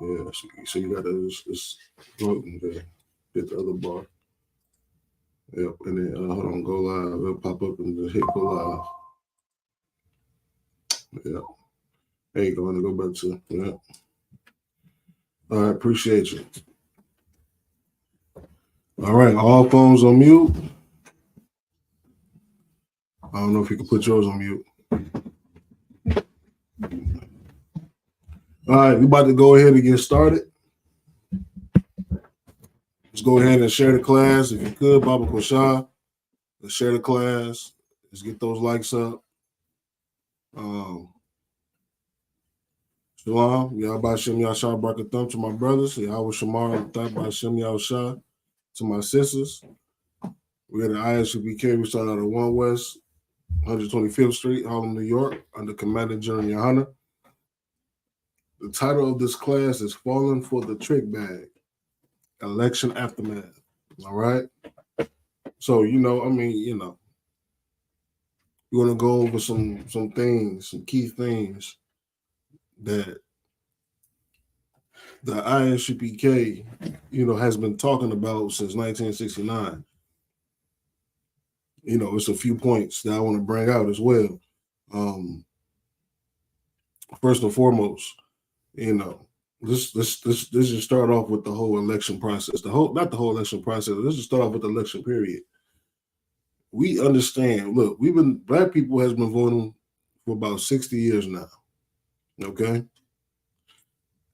Yeah, so you gotta just go up and hit the other bar. Yep, and then hold on, go live. It'll pop up and just hit go live. Yeah, there you go. And go back to yeah. All right, appreciate you. All right, all phones on mute. I don't know if you can put yours on mute. All right, we about to go ahead and get started. Let's go ahead and share the class if you could, Baba Koshah. Let's share the class. Let's get those likes up. Shalom, Yahba Shem Yahshua Barakathum to my brothers, Yahweh Shamar Thab Shem Yahshua to my sisters. We got the ISUPK. We started out at 1 West, 125th Street, Harlem, New York, under Commander General Yohana. The title of this class is Falling for the Trickbag, Election Aftermath. All right? So, we're going to go over some things, some key things that the ISUPK, has been talking about since 1969. It's a few points that I want to bring out as well. First and foremost, let's just start off with the whole election process. Not the whole election process. Let's just start off with the election period. We understand. Look, Black people has been voting for about 60 years now. Okay,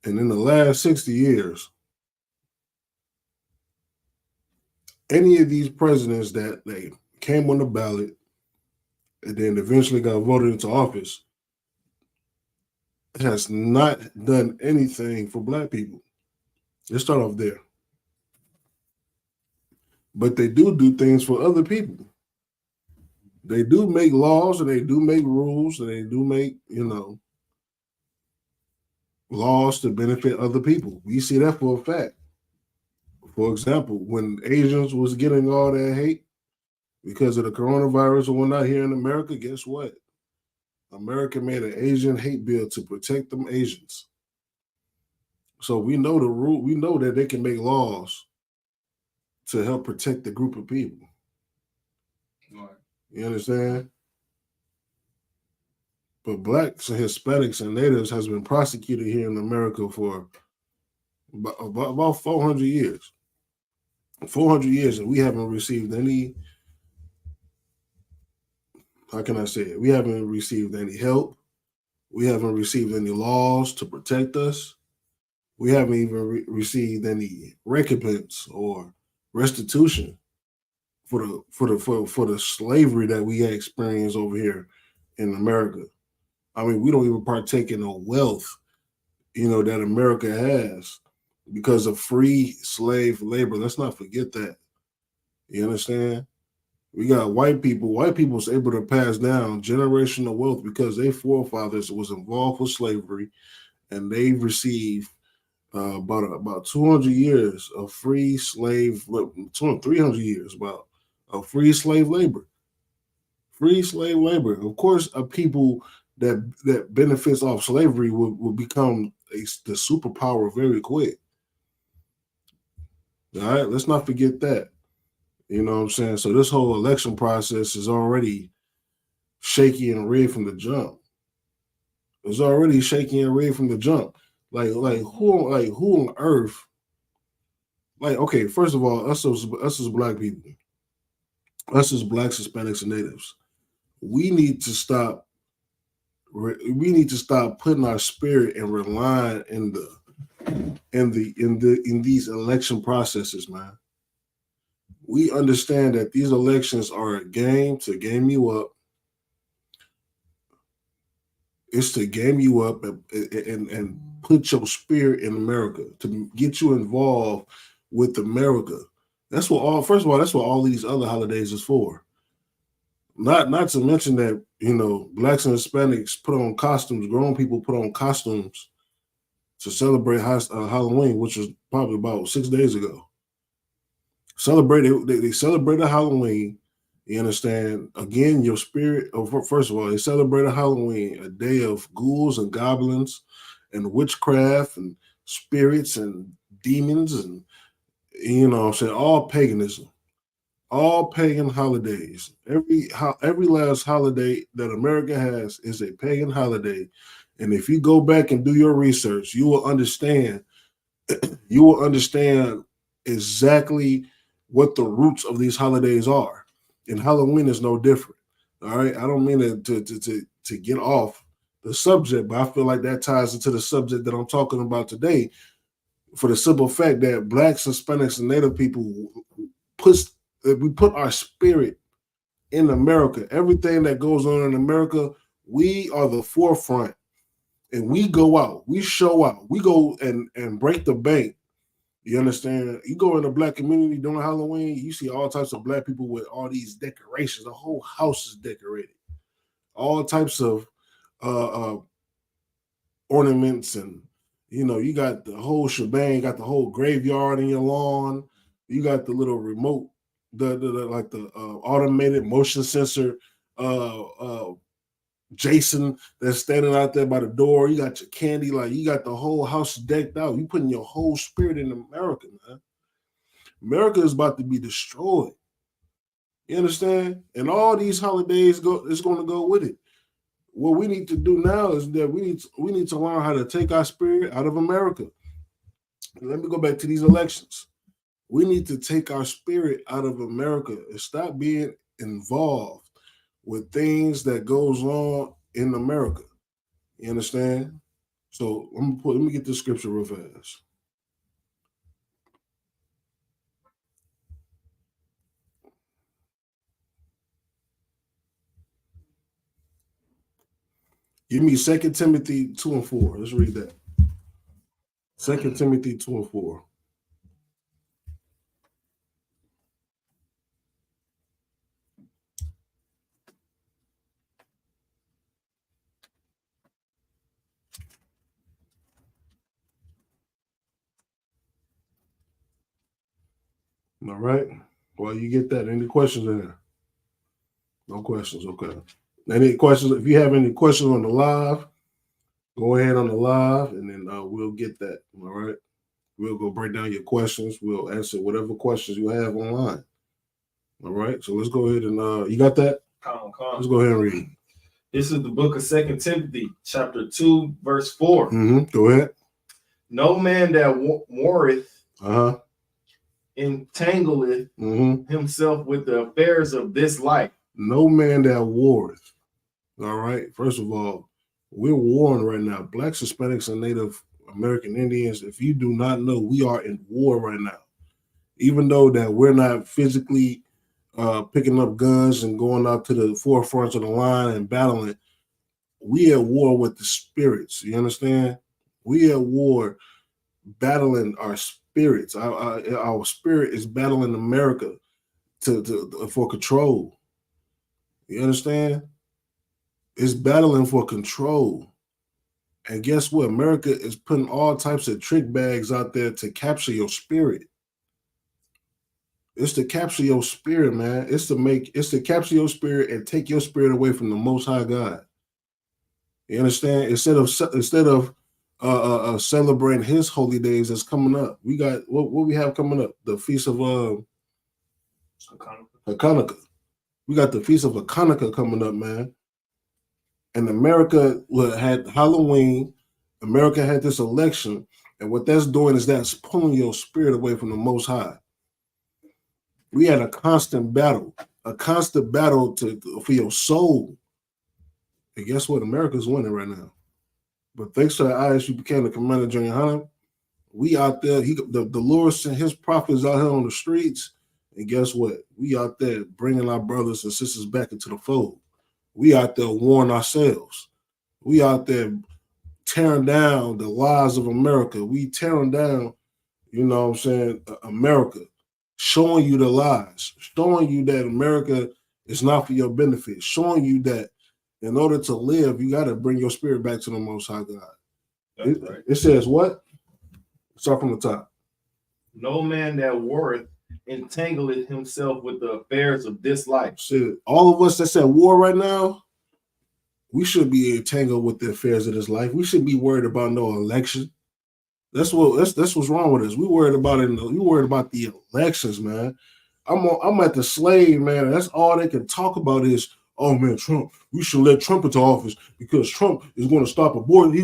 and in the last 60 years, any of these presidents that they came on the ballot and then eventually got voted into office has not done anything for Black people. Let's start off there. But they do things for other people. They do make laws and they do make rules and they do make, laws to benefit other people. We see that for a fact. For example, when Asians was getting all that hate because of the coronavirus and whatnot here in America, guess what? America made an Asian hate bill to protect them Asians. So we know the rule. We know that they can make laws to help protect the group of people. Right. You understand? But Blacks and Hispanics and Natives has been prosecuted here in America for about 400 years. 400 years, and we haven't received any, how can I say it? We haven't received any help. We haven't received any laws to protect us. We haven't even received any recompense or restitution for the slavery that we had experienced over here in America. I mean, we don't even partake in the wealth, that America has because of free slave labor. Let's not forget that. You understand? We got white people. White people was able to pass down generational wealth because their forefathers was involved with slavery, and they received about 200 years of free slave, 300 years about of free slave labor. Free slave labor. Of course, people that benefits off slavery will become the superpower very quick. All right, let's not forget that. You know what I'm saying? So this whole election process is already shaky and red from the jump. It's already shaky and red from the jump. Like who on earth? Like, okay, first of all, us as Black people, us as Blacks, Hispanics, and Natives, we need to stop. We need to stop putting our spirit and relying in these election processes, man. We understand that these elections are a game to game you up. It's to game you up and put your spirit in America, to get you involved with America. That's what first of all, that's what all these other holidays is for. Not to mention that, Blacks and Hispanics put on costumes, grown people put on costumes to celebrate Halloween, which was probably about 6 days ago. They celebrated Halloween. You understand? Again, your spirit. First of all, they celebrated Halloween, a day of ghouls and goblins and witchcraft and spirits and demons and you know what I'm saying, all paganism, all pagan holidays. Every last holiday that America has is a pagan holiday. And if you go back and do your research, you will understand exactly what the roots of these holidays are. And Halloween is no different. All right. I don't mean to get off the subject, but I feel like that ties into the subject that I'm talking about today, for the simple fact that Blacks, Hispanics, and Native people we put our spirit in America. Everything that goes on in America, we are the forefront. And we go out, we show out, we go and break the bank. You understand? You go in the Black community during Halloween, you see all types of Black people with all these decorations. The whole house is decorated. All types of ornaments, and you know, you got the whole shebang, you got the whole graveyard in your lawn. You got the little remote, the automated motion sensor Jason that's standing out there by the door. You got your candy, like you got the whole house decked out. You putting your whole spirit in America, man. America is about to be destroyed. You understand? And all these holidays is going to go with it. What we need to do now is that we need to learn how to take our spirit out of America. Let me go back to these elections. We need to take our spirit out of America and stop being involved with things that goes on in America. You understand? So let me get this scripture real fast. Give me 2 Timothy 2 and 4. Let's read that. 2 Timothy 2 and 4. All right. Well, you get that. Any questions in there? No questions. Okay. Any questions? If you have any questions on the live, go ahead on the live, and then we'll get that. All right. We'll go break down your questions. We'll answer whatever questions you have online. All right. So let's go ahead and you got that? Let's go ahead and read. This is the book of 2 Timothy, chapter 2, verse 4. Go ahead. No man that warreth entangleth himself with the affairs of this life. No man that warreth. All right. First of all, we're warring right now. Blacks, Hispanics, and Native American Indians. If you do not know, we are in war right now. Even though that we're not physically picking up guns and going out to the forefront of the line and battling, we at war with the spirits. You understand? We at war battling our spirits. Our spirit is battling America for control. You understand? It's battling for control. And guess what? America is putting all types of trick bags out there to capture your spirit. It's to capture your spirit, man. It's to capture your spirit and take your spirit away from the Most High God. You understand? Instead of celebrating His holy days that's coming up, we got what we have coming up. The Feast of Hanukkah. We got the Feast of Hanukkah coming up, man. And America had Halloween. America had this election, and what that's doing is that's pulling your spirit away from the Most High. We had a constant battle for your soul. And guess what? America's winning right now. But thanks to the ISU became the commander, Junior Hunter, we out there. The Lord sent His prophets out here on the streets, and guess what? We out there bringing our brothers and sisters back into the fold. We out there warring ourselves. We out there tearing down the lies of America. We tearing down, you know what I'm saying, America, showing you the lies, showing you that America is not for your benefit, showing you that in order to live, you got to bring your spirit back to the Most High God. It says what? Start from the top. No man that warreth entangleth himself with the affairs of this life. Shit, all of us that's at war right now, We should be entangled with the affairs of this life. We shouldn't be worried about no election. That's what's wrong with us. We worried about it. We worried about the elections, man. I'm at the slave, man. That's all they can talk about is, oh man, Trump. We should let Trump into office because Trump is going to stop abortion. He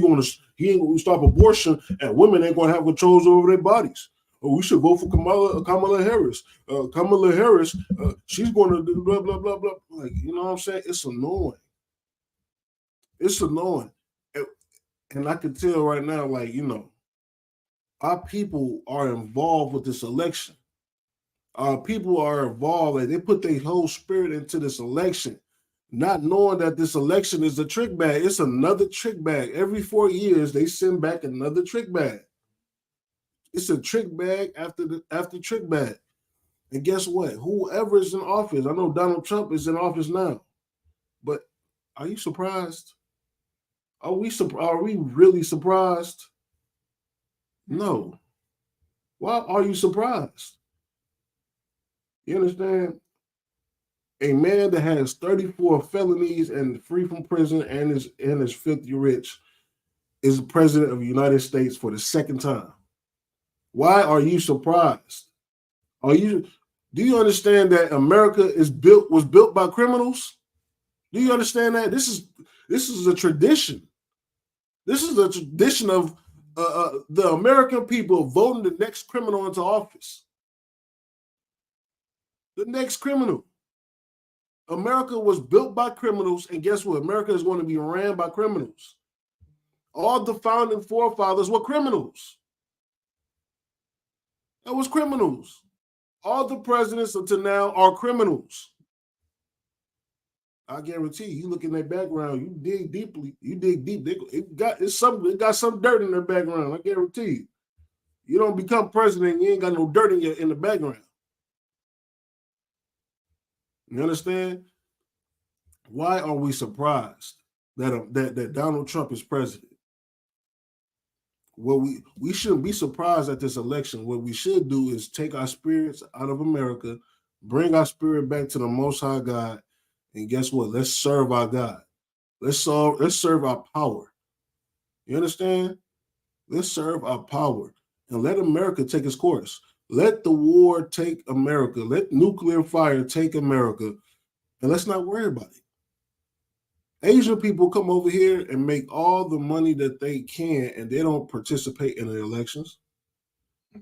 ain't going to stop abortion, and women ain't going to have controls over their bodies. Oh, we should vote for Kamala Harris. Kamala Harris, she's going to do blah blah blah blah. Like, you know what I'm saying? It's annoying. It's annoying, and I can tell right now, like, our people are involved with this election. People are involved, and they put their whole spirit into this election, not knowing that this election is a trick bag. It's another trick bag. Every 4 years, they send back another trick bag. It's a trick bag after trick bag. And guess what? Whoever is in office, I know Donald Trump is in office now, but are you surprised? Are we really surprised? No. Why are you surprised? You understand? A man that has 34 felonies and free from prison and is filthy rich is the president of the United States for the second time. Why are you surprised? Do you understand that America was built by criminals? Do you understand that? This is a tradition. This is a tradition of the American people voting the next criminal into office. The next criminal. America was built by criminals, and guess what? America is going to be ran by criminals. All the founding forefathers were criminals. That was criminals. All the presidents until now are criminals. I guarantee you look in their background, you dig deeply, you dig deep. It got some dirt in their background. I guarantee you. You don't become president, you ain't got no dirt in the background. You understand? Why are we surprised that Donald Trump is president? Well, we shouldn't be surprised at this election. What we should do is take our spirits out of America, bring our spirit back to the Most High God, and guess what? Let's serve our God. Let's serve our power. You understand? Let's serve our power and let America take its course. Let the war take America. Let nuclear fire take America, and let's not worry about it. Asian people come over here and make all the money that they can, and they don't participate in the elections.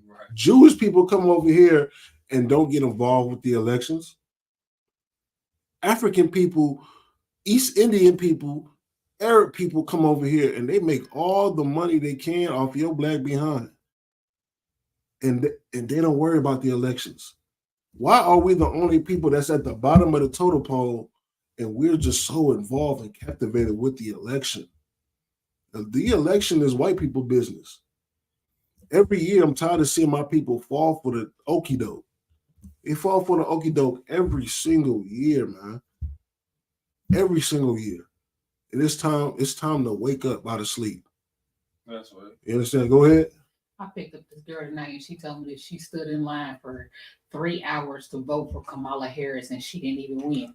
Right. Jewish people come over here and don't get involved with the elections. African people, East Indian people, Arab people come over here and they make all the money they can off your black behind. And they don't worry about the elections. Why are we the only people that's at the bottom of the totem pole and we're just so involved and captivated with the election? The election is white people business. Every year, I'm tired of seeing my people fall for the okie doke. They fall for the okie doke every single year, man. Every single year. And it's time to wake up out of sleep. That's right. You understand? Go ahead. I picked up this girl tonight and she told me that she stood in line for 3 hours to vote for Kamala Harris and she didn't even win.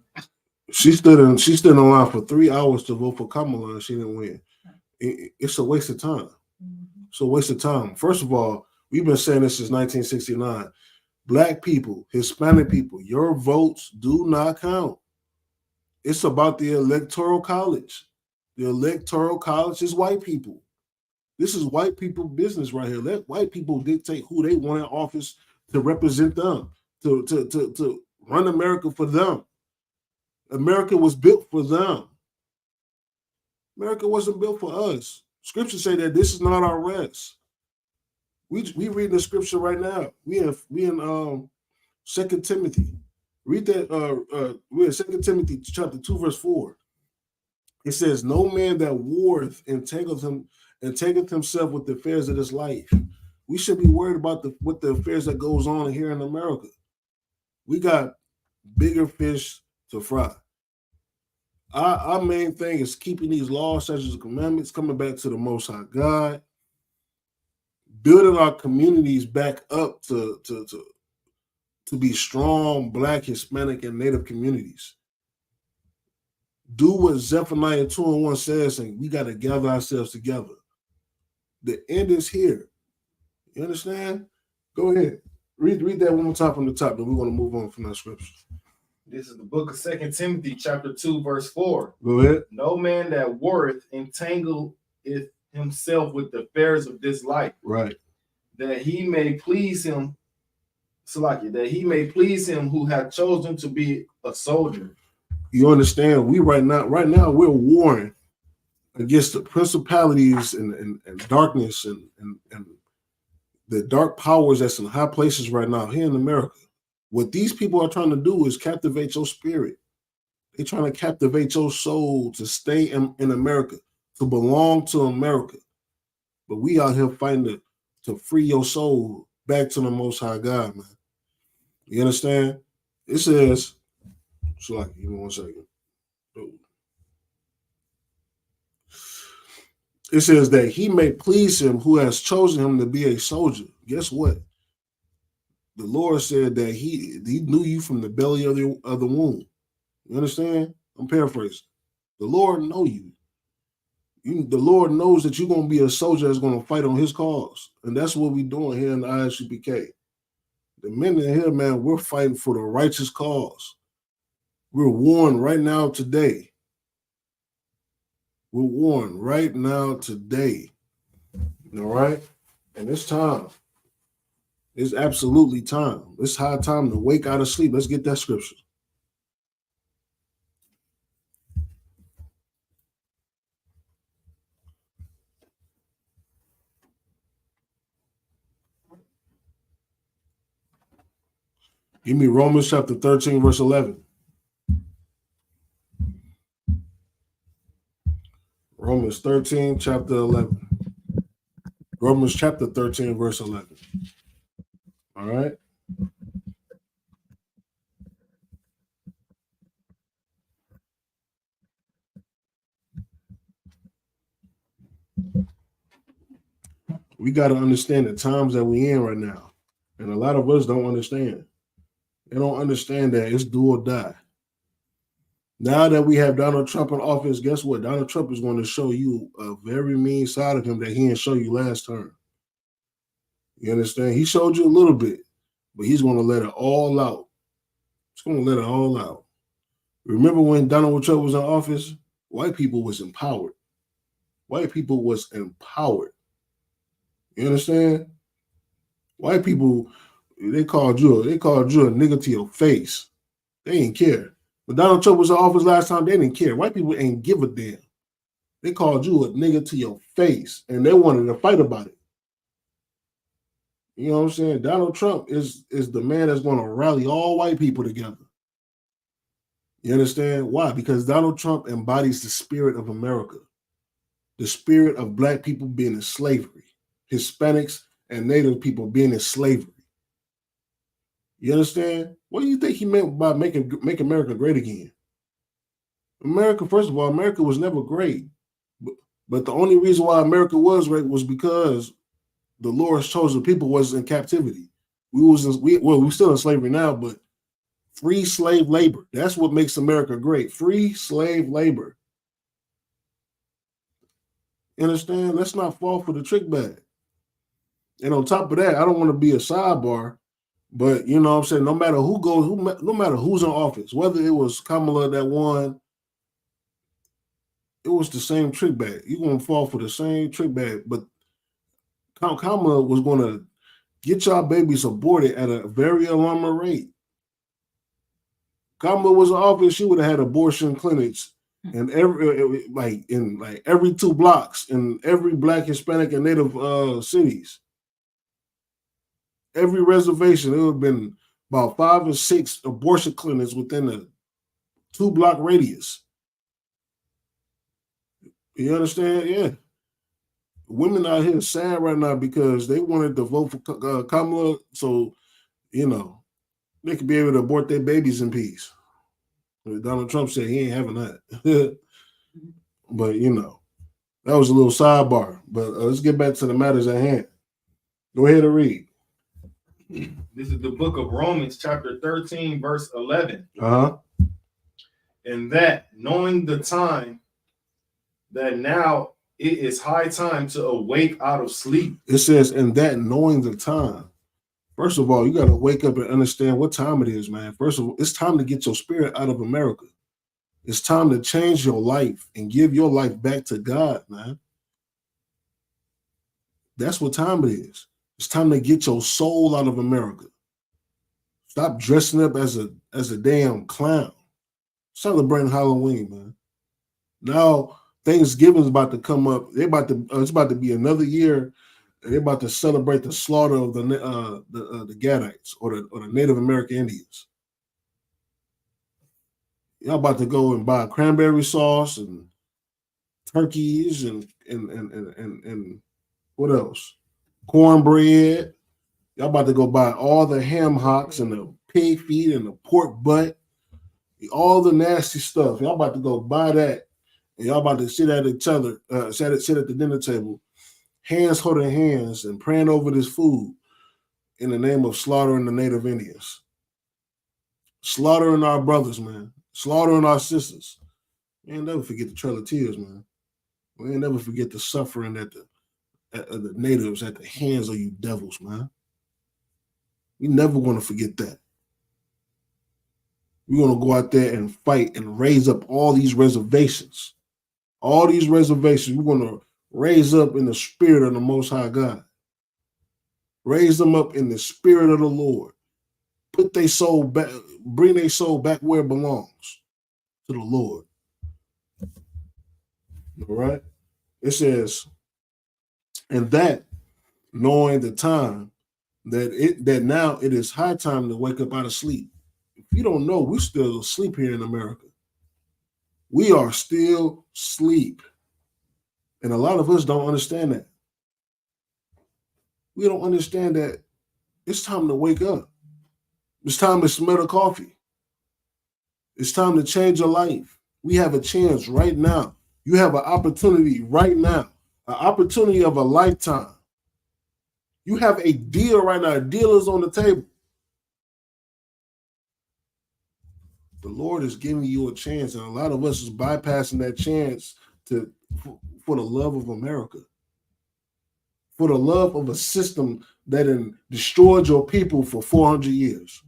She stood in line for 3 hours to vote for Kamala and she didn't win. It's a waste of time. Mm-hmm. It's a waste of time. First of all, we've been saying this since 1969. Black people, Hispanic people, your votes do not count. It's about the Electoral College. The Electoral College is white people. This is white people business right here. Let white people dictate who they want in office to represent them, to run America for them. America was built for them. America wasn't built for us. Scriptures say that this is not our rest. We read the scripture right now. We in 2 Timothy. Read that. We're in 2 Timothy chapter 2, verse 4. It says, "No man that warreth entangleth himself with the affairs of this life." We should be worried about what the affairs that goes on here in America. We got bigger fish to fry. Our main thing is keeping these laws, statutes, and commandments, coming back to the Most High God, building our communities back up to be strong Black, Hispanic, and Native communities. do what Zephaniah 2:1 says, and we got to gather ourselves together. The end is here. You understand? Go ahead. Read that one more time from the top, then we're going to move on from that scripture. This is the book of 2 Timothy, chapter 2, verse 4. Go ahead. No man that warreth entangleth himself with the affairs of this life, Right. that he may please him, that he may please him who hath chosen to be a soldier. You understand? We right now we're warring against the principalities and darkness and the dark powers that's in high places right now here in America. What these people are trying to do is captivate your spirit. They're trying to captivate your soul to stay in America, to belong to America. But we out here fighting to free your soul back to the Most High God, man. You understand? It says, give me 1 second. It says that he may please him who has chosen him to be a soldier. Guess what? The Lord said that he knew you from the belly of the womb. You understand? I'm paraphrasing. The Lord know you. The Lord knows that you're going to be a soldier that's going to fight on his cause. And that's what we're doing here in the ISUPK. The men in here, man, we're fighting for the righteous cause. We're warring right now today. We're warring right now today. All right? And it's time. It's absolutely time. It's high time to wake out of sleep. Let's get that scripture. Give me Romans chapter 13, verse 11. Romans 13, chapter 11. Romans chapter 13, verse 11. All right? We got to understand the times that we're in right now. And a lot of us don't understand. They don't understand that it's do or die. Now that we have Donald Trump in office, guess what? Donald Trump is going to show you a very mean side of him that he didn't show you last term. You understand? He showed you a little bit, but he's going to let it all out. He's going to let it all out. Remember when Donald Trump was in office? White people was empowered. White people was empowered. You understand? White people, they called you a nigga to your face. They didn't care. When Donald Trump was in office last time, they didn't care. White people ain't give a damn. They called you a nigga to your face, and they wanted to fight about it. You know what I'm saying? Donald Trump is the man that's going to rally all white people together. You understand? Why? Because Donald Trump embodies the spirit of America, the spirit of black people being in slavery, Hispanics and Native people being in slavery. You understand? What do you think he meant by make America great again? America, first of all, America was never great. But the only reason why America was great was because the Lord's chosen people was in captivity. We're still in slavery now, but free slave labor. That's what makes America great. Free slave labor. You understand? Let's not fall for the trick bag. And on top of that, I don't want to be a sidebar, but you know what I'm saying? No matter no matter who's in office, whether it was Kamala that won, it was the same trick bag. You're going to fall for the same trick bag. But Kamala was going to get y'all babies aborted at a very alarming rate. Kamala was in office, she would have had abortion clinics in every 2 blocks in every Black, Hispanic, and Native cities. Every reservation, there would have been about 5 or 6 abortion clinics within a 2-block radius. You understand? Yeah. Women out here sad right now because they wanted to vote for Kamala so, you know, they could be able to abort their babies in peace. Donald Trump said he ain't having that. But, you know, that was a little sidebar. But let's get back to the matters at hand. Go ahead and read. This is the book of Romans, chapter 13, verse 11. Uh-huh. And that knowing the time, that now it is high time to awake out of sleep. It says, and that knowing the time. First of all, you got to wake up and understand what time it is, man. First of all, it's time to get your spirit out of America. It's time to change your life and give your life back to God, man. That's what time it is. It's time to get your soul out of America. Stop dressing up as a damn clown. Celebrating Halloween, man. Now Thanksgiving's about to come up. It's about to be another year. They're about to celebrate the slaughter of the Gadites or the Native American Indians. Y'all about to go and buy cranberry sauce and turkeys and what else? Cornbread. Y'all about to go buy all the ham hocks and the pig feet and the pork butt, all the nasty stuff. Y'all about to go buy that, and y'all about to sit at each other, sit at the dinner table, hands holding hands and praying over this food in the name of slaughtering the Native Indians, slaughtering our brothers, man, slaughtering our sisters. We ain't never forget the Trail of Tears, man. We ain't never forget the suffering that the natives at the hands of you devils, man. We never want to forget that. We're going to go out there and fight and raise up all these reservations. All these reservations, we're going to raise up in the spirit of the Most High God. Raise them up in the spirit of the Lord. Put their soul back, bring their soul back where it belongs, to the Lord. All right? It says, and that, knowing the time, that now it is high time to wake up out of sleep. If you don't know, we're still asleep here in America. We are still asleep. And a lot of us don't understand that. We don't understand that it's time to wake up. It's time to smell the coffee. It's time to change your life. We have a chance right now. You have an opportunity right now, an opportunity of a lifetime. You have a deal right now. A deal is on the table. The Lord is giving you a chance, and a lot of us is bypassing that chance for the love of America, for the love of a system that destroyed your people for 400 years,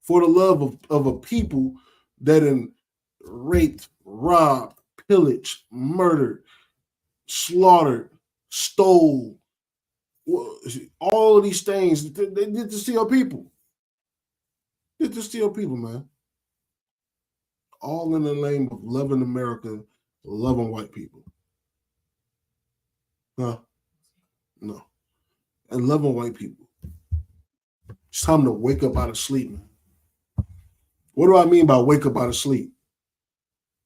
for the love of a people that raped, robbed, pillaged, murdered, slaughtered, stole, all of these things. They did to steal people. Did to steal people, man. All in the name of loving America, loving white people. Huh? No. And loving white people. It's time to wake up out of sleep, man. What do I mean by wake up out of sleep?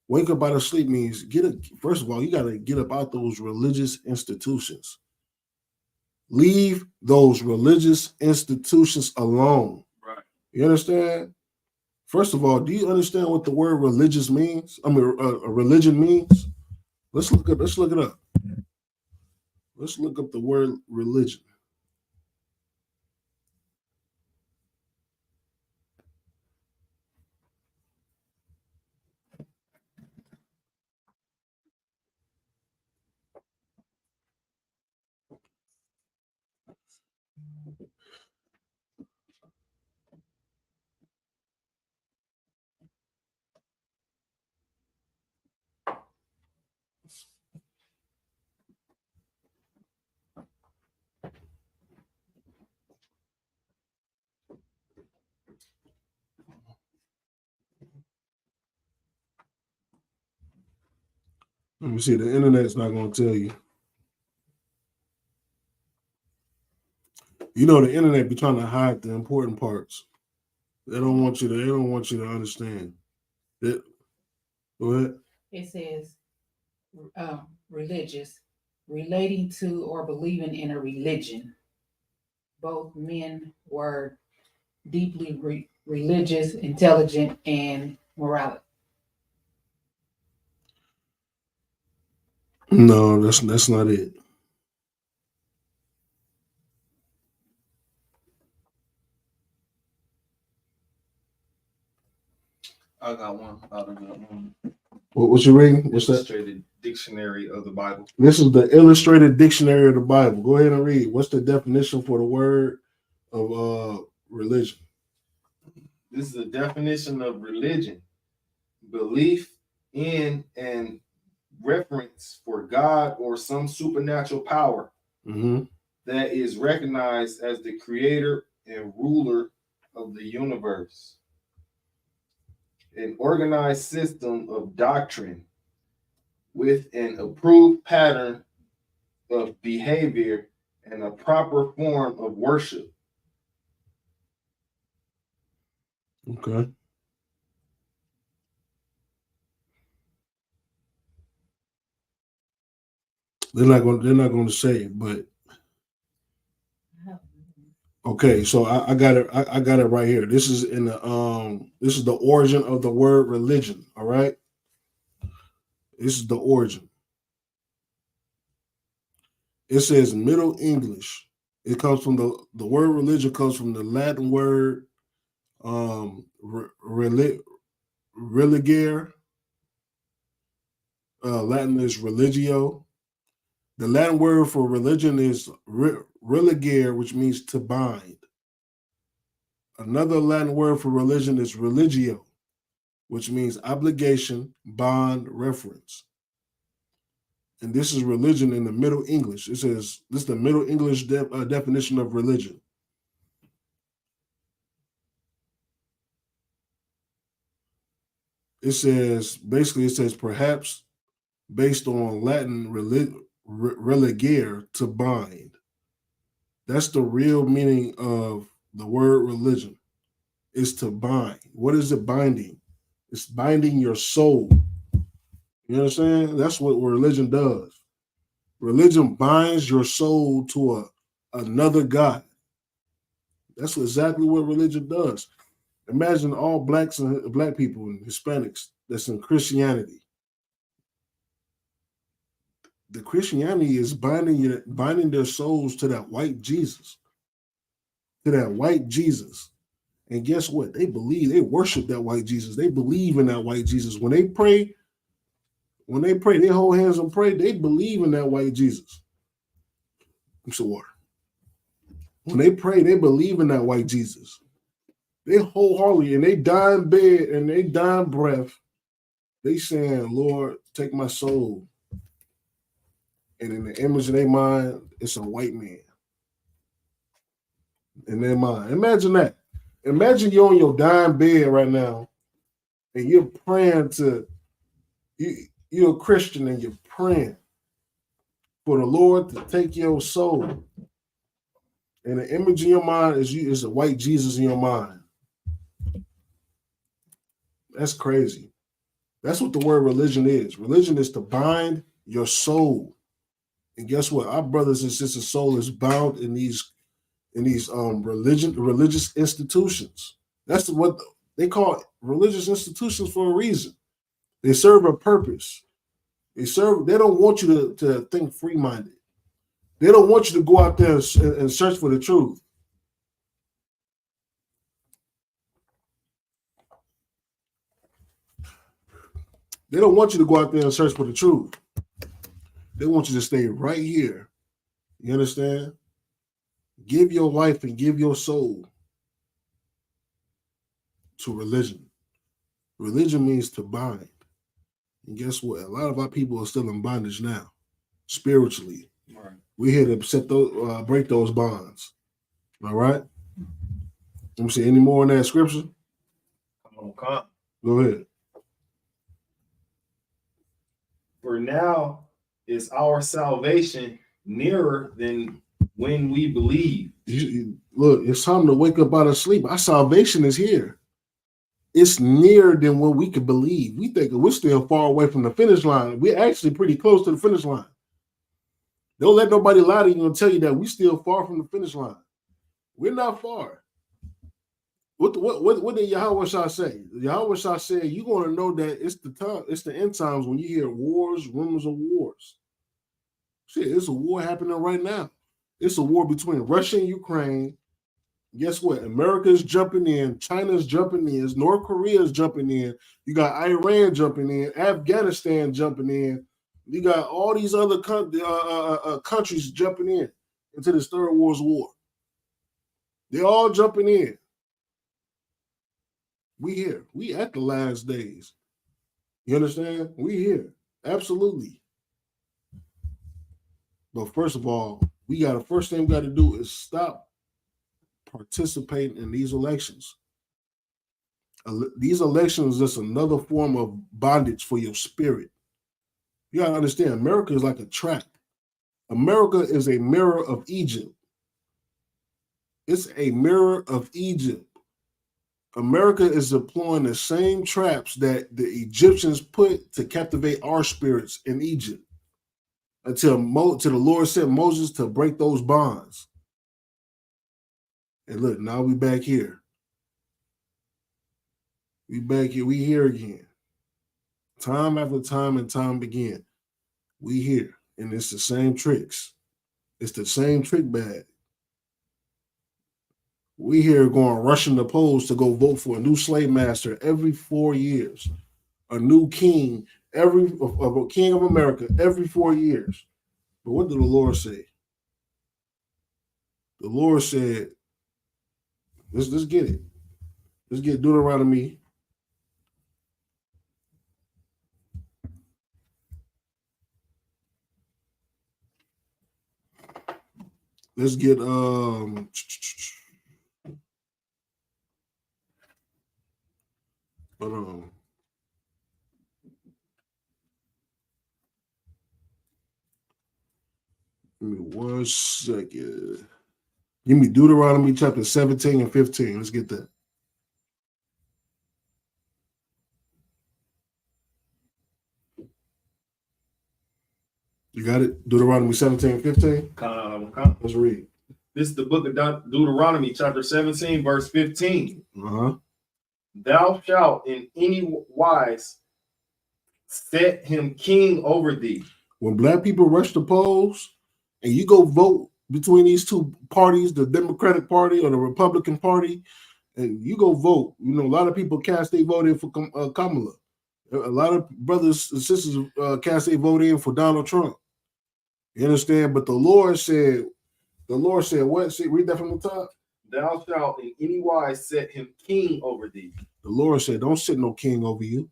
Wake up out of sleep means first of all, you got to get up out those religious institutions. Leave those religious institutions alone. Right. You understand? First of all, do you understand what the word religious means? I mean, religion means. Let's look it up. Let's look up the word religion. Let me see. The internet's not going to tell you. You know, the internet be trying to hide the important parts. They don't want you to understand. Go ahead. It says religious, relating to or believing in a religion. Both men were deeply religious, intelligent, and morality. No, that's not it. I got one out of the What you reading? What's that? Illustrated Dictionary of the Bible. This is the Illustrated Dictionary of the Bible. Go ahead and read. What's the definition for the word of religion? This is the definition of religion: belief in and reference for God or some supernatural power that is recognized as the creator and ruler of the universe. An organized system of doctrine with an approved pattern of behavior and a proper form of worship. Okay. They're not going to say it, but okay. So I got it. I got it right here. This is in the This is the origin of the word religion. All right. This is the origin. It says Middle English. It comes from the word religion comes from the Latin word religare. Latin is religio. The Latin word for religion is religare, which means to bind. Another Latin word for religion is religio, which means obligation, bond, reference. And this is religion in the Middle English. It says this is the Middle English definition of religion. It says perhaps based on Latin religare, to bind. That's the real meaning of the word religion, is to bind. What is it binding? It's binding your soul. You understand? That's what religion does. Religion binds your soul to another God. That's exactly what religion does. Imagine all black people and Hispanics that's in Christianity. The Christianity is binding their souls to that white Jesus. To that white Jesus. And guess what? They worship that white Jesus. They believe in that white Jesus. When they pray, they hold hands and pray, they believe in that white Jesus. Some water. When they pray, they believe in that white Jesus. They wholeheartedly, and they dying bed and they dying breath, they saying, Lord, take my soul. And in the image of their mind, it's a white man. In their mind. Imagine that. Imagine you're on your dying bed right now and you're praying you're a Christian and you're praying for the Lord to take your soul. And the image in your mind is a white Jesus in your mind. That's crazy. That's what the word religion is. Religion is to bind your soul. And guess what? Our brothers and sisters' soul is bound in these religious institutions. That's what they call religious institutions for a reason. They serve a purpose. They don't want you to think free-minded. They don't want you to go out there and search for the truth. They don't want you to go out there and search for the truth. They want you to stay right here. You understand? Give your life and give your soul to religion. Religion means to bind. And guess what? A lot of our people are still in bondage now, spiritually. Right. We're here to break those bonds. All right? Let me see. Any more in that scripture? Come on. Go ahead. For now is our salvation nearer than when we believe. Look, it's time to wake up out of sleep. Our salvation is here. It's nearer than what we could believe. We think we're still far away from the finish line. We're actually pretty close to the finish line. Don't let nobody lie to you and tell you that we're still far from the finish line. We're not far. What did Yahweh Shah say? Yahweh Shah said, you're going to know that it's the end times when you hear wars, rumors of wars. Shit, it's a war happening right now. It's a war between Russia and Ukraine. Guess what? America's jumping in, China's jumping in, North Korea's jumping in, you got Iran jumping in, Afghanistan jumping in, you got all these other countries jumping in into this third world war. They're all jumping in. We here. We at the last days. You understand? We here. Absolutely. But first of all, first thing we got to do is stop participating in these elections. These elections is just another form of bondage for your spirit. You got to understand, America is like a trap. America is a mirror of Egypt. It's a mirror of Egypt. America is deploying the same traps that the Egyptians put to captivate our spirits in Egypt until the Lord sent Moses to break those bonds. And look, now we back here. We back here. We here again. Time after time and time again. We here. And it's the same tricks. It's the same trick bag. We here going rushing the polls to go vote for a new slave master every 4 years, a new king, a king of America every 4 years. But what did the Lord say? The Lord said, let's get it. Let's get Deuteronomy. Let's get hold on. Give me 1 second. Give me Deuteronomy chapter 17 and 15. Let's get that. You got it? Deuteronomy 17 and 15? Let's read. This is the book of Deuteronomy, chapter 17, verse 15. Uh-huh. Thou shalt in any wise set him king over thee. When black people rush the polls and you go vote between these two parties, the Democratic Party or the Republican Party, and you go vote, you know, a lot of people cast their vote in for Kamala. A lot of brothers and sisters cast their vote in for Donald Trump. You understand? But the Lord said what? See, read that from the top. Thou shalt in any wise set him king over thee. The Lord said, don't sit no king over you.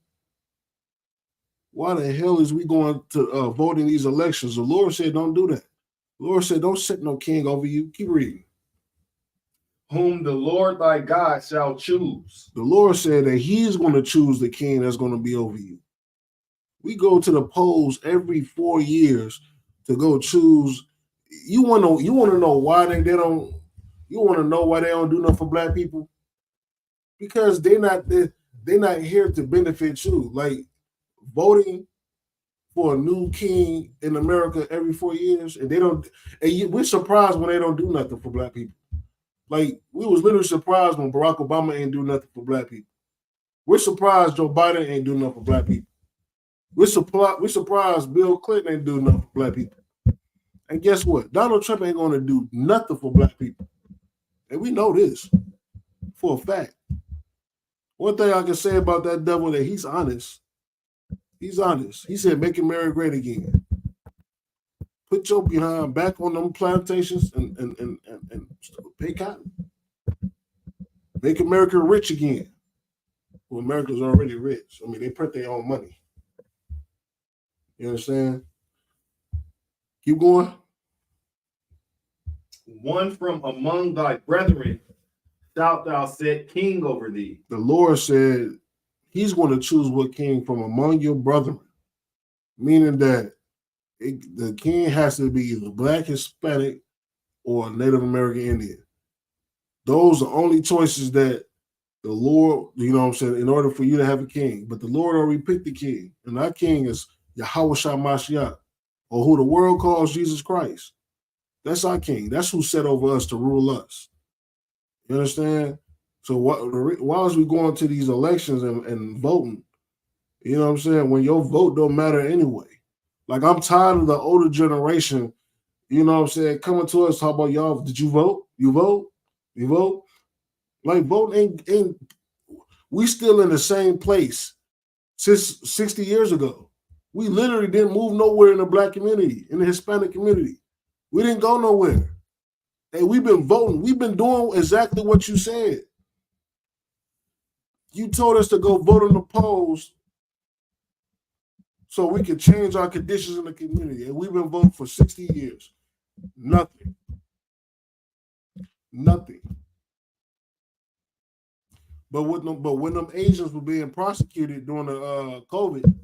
Why the hell is we going to vote in these elections? The Lord said, don't do that. The Lord said, don't sit no king over you. Keep reading. Whom the Lord thy God shall choose. The Lord said that he's going to choose the king that's going to be over you. We go to the polls every 4 years to go choose. You want to know why they don't. You want to know why they don't do nothing for black people? Because they're not here to benefit you. Like voting for a new king in America every 4 years, and they don't. And we're surprised when they don't do nothing for black people. Like we was literally surprised when Barack Obama ain't do nothing for black people. We're surprised Joe Biden ain't do nothing for black people. We're surprised Bill Clinton ain't do nothing for black people. And guess what? Donald Trump ain't going to do nothing for black people. And we know this for a fact. One thing I can say about that devil that he's honest. He's honest. He said, make America great again. Put your behind back on them plantations and pay cotton. Make America rich again. Well, America's already rich. I mean, they print their own money. You understand? Keep going. One from among thy brethren shalt thou set king over thee. The Lord said he's going to choose what king from among your brethren, meaning that the king has to be either black, Hispanic, or Native American Indian. Those are the only choices that the Lord, you know what I'm saying, in order for you to have a king. But the Lord already picked the king, and that king is Yahweh Mashiach, or who the world calls Jesus Christ. That's our king. That's who set over us to rule us. You understand? So why is we going to these elections and voting? You know what I'm saying? When your vote don't matter anyway. Like I'm tired of the older generation, you know what I'm saying, coming to us, how about y'all? Did you vote? You vote? You vote? Like voting ain't we still in the same place since 60 years ago. We literally didn't move nowhere in the black community, in the Hispanic community. We didn't go nowhere. And we've been voting. We've been doing exactly what you said. You told us to go vote on the polls so we could change our conditions in the community. And we've been voting for 60 years. Nothing. Nothing. But when them Asians were being prosecuted during the COVID,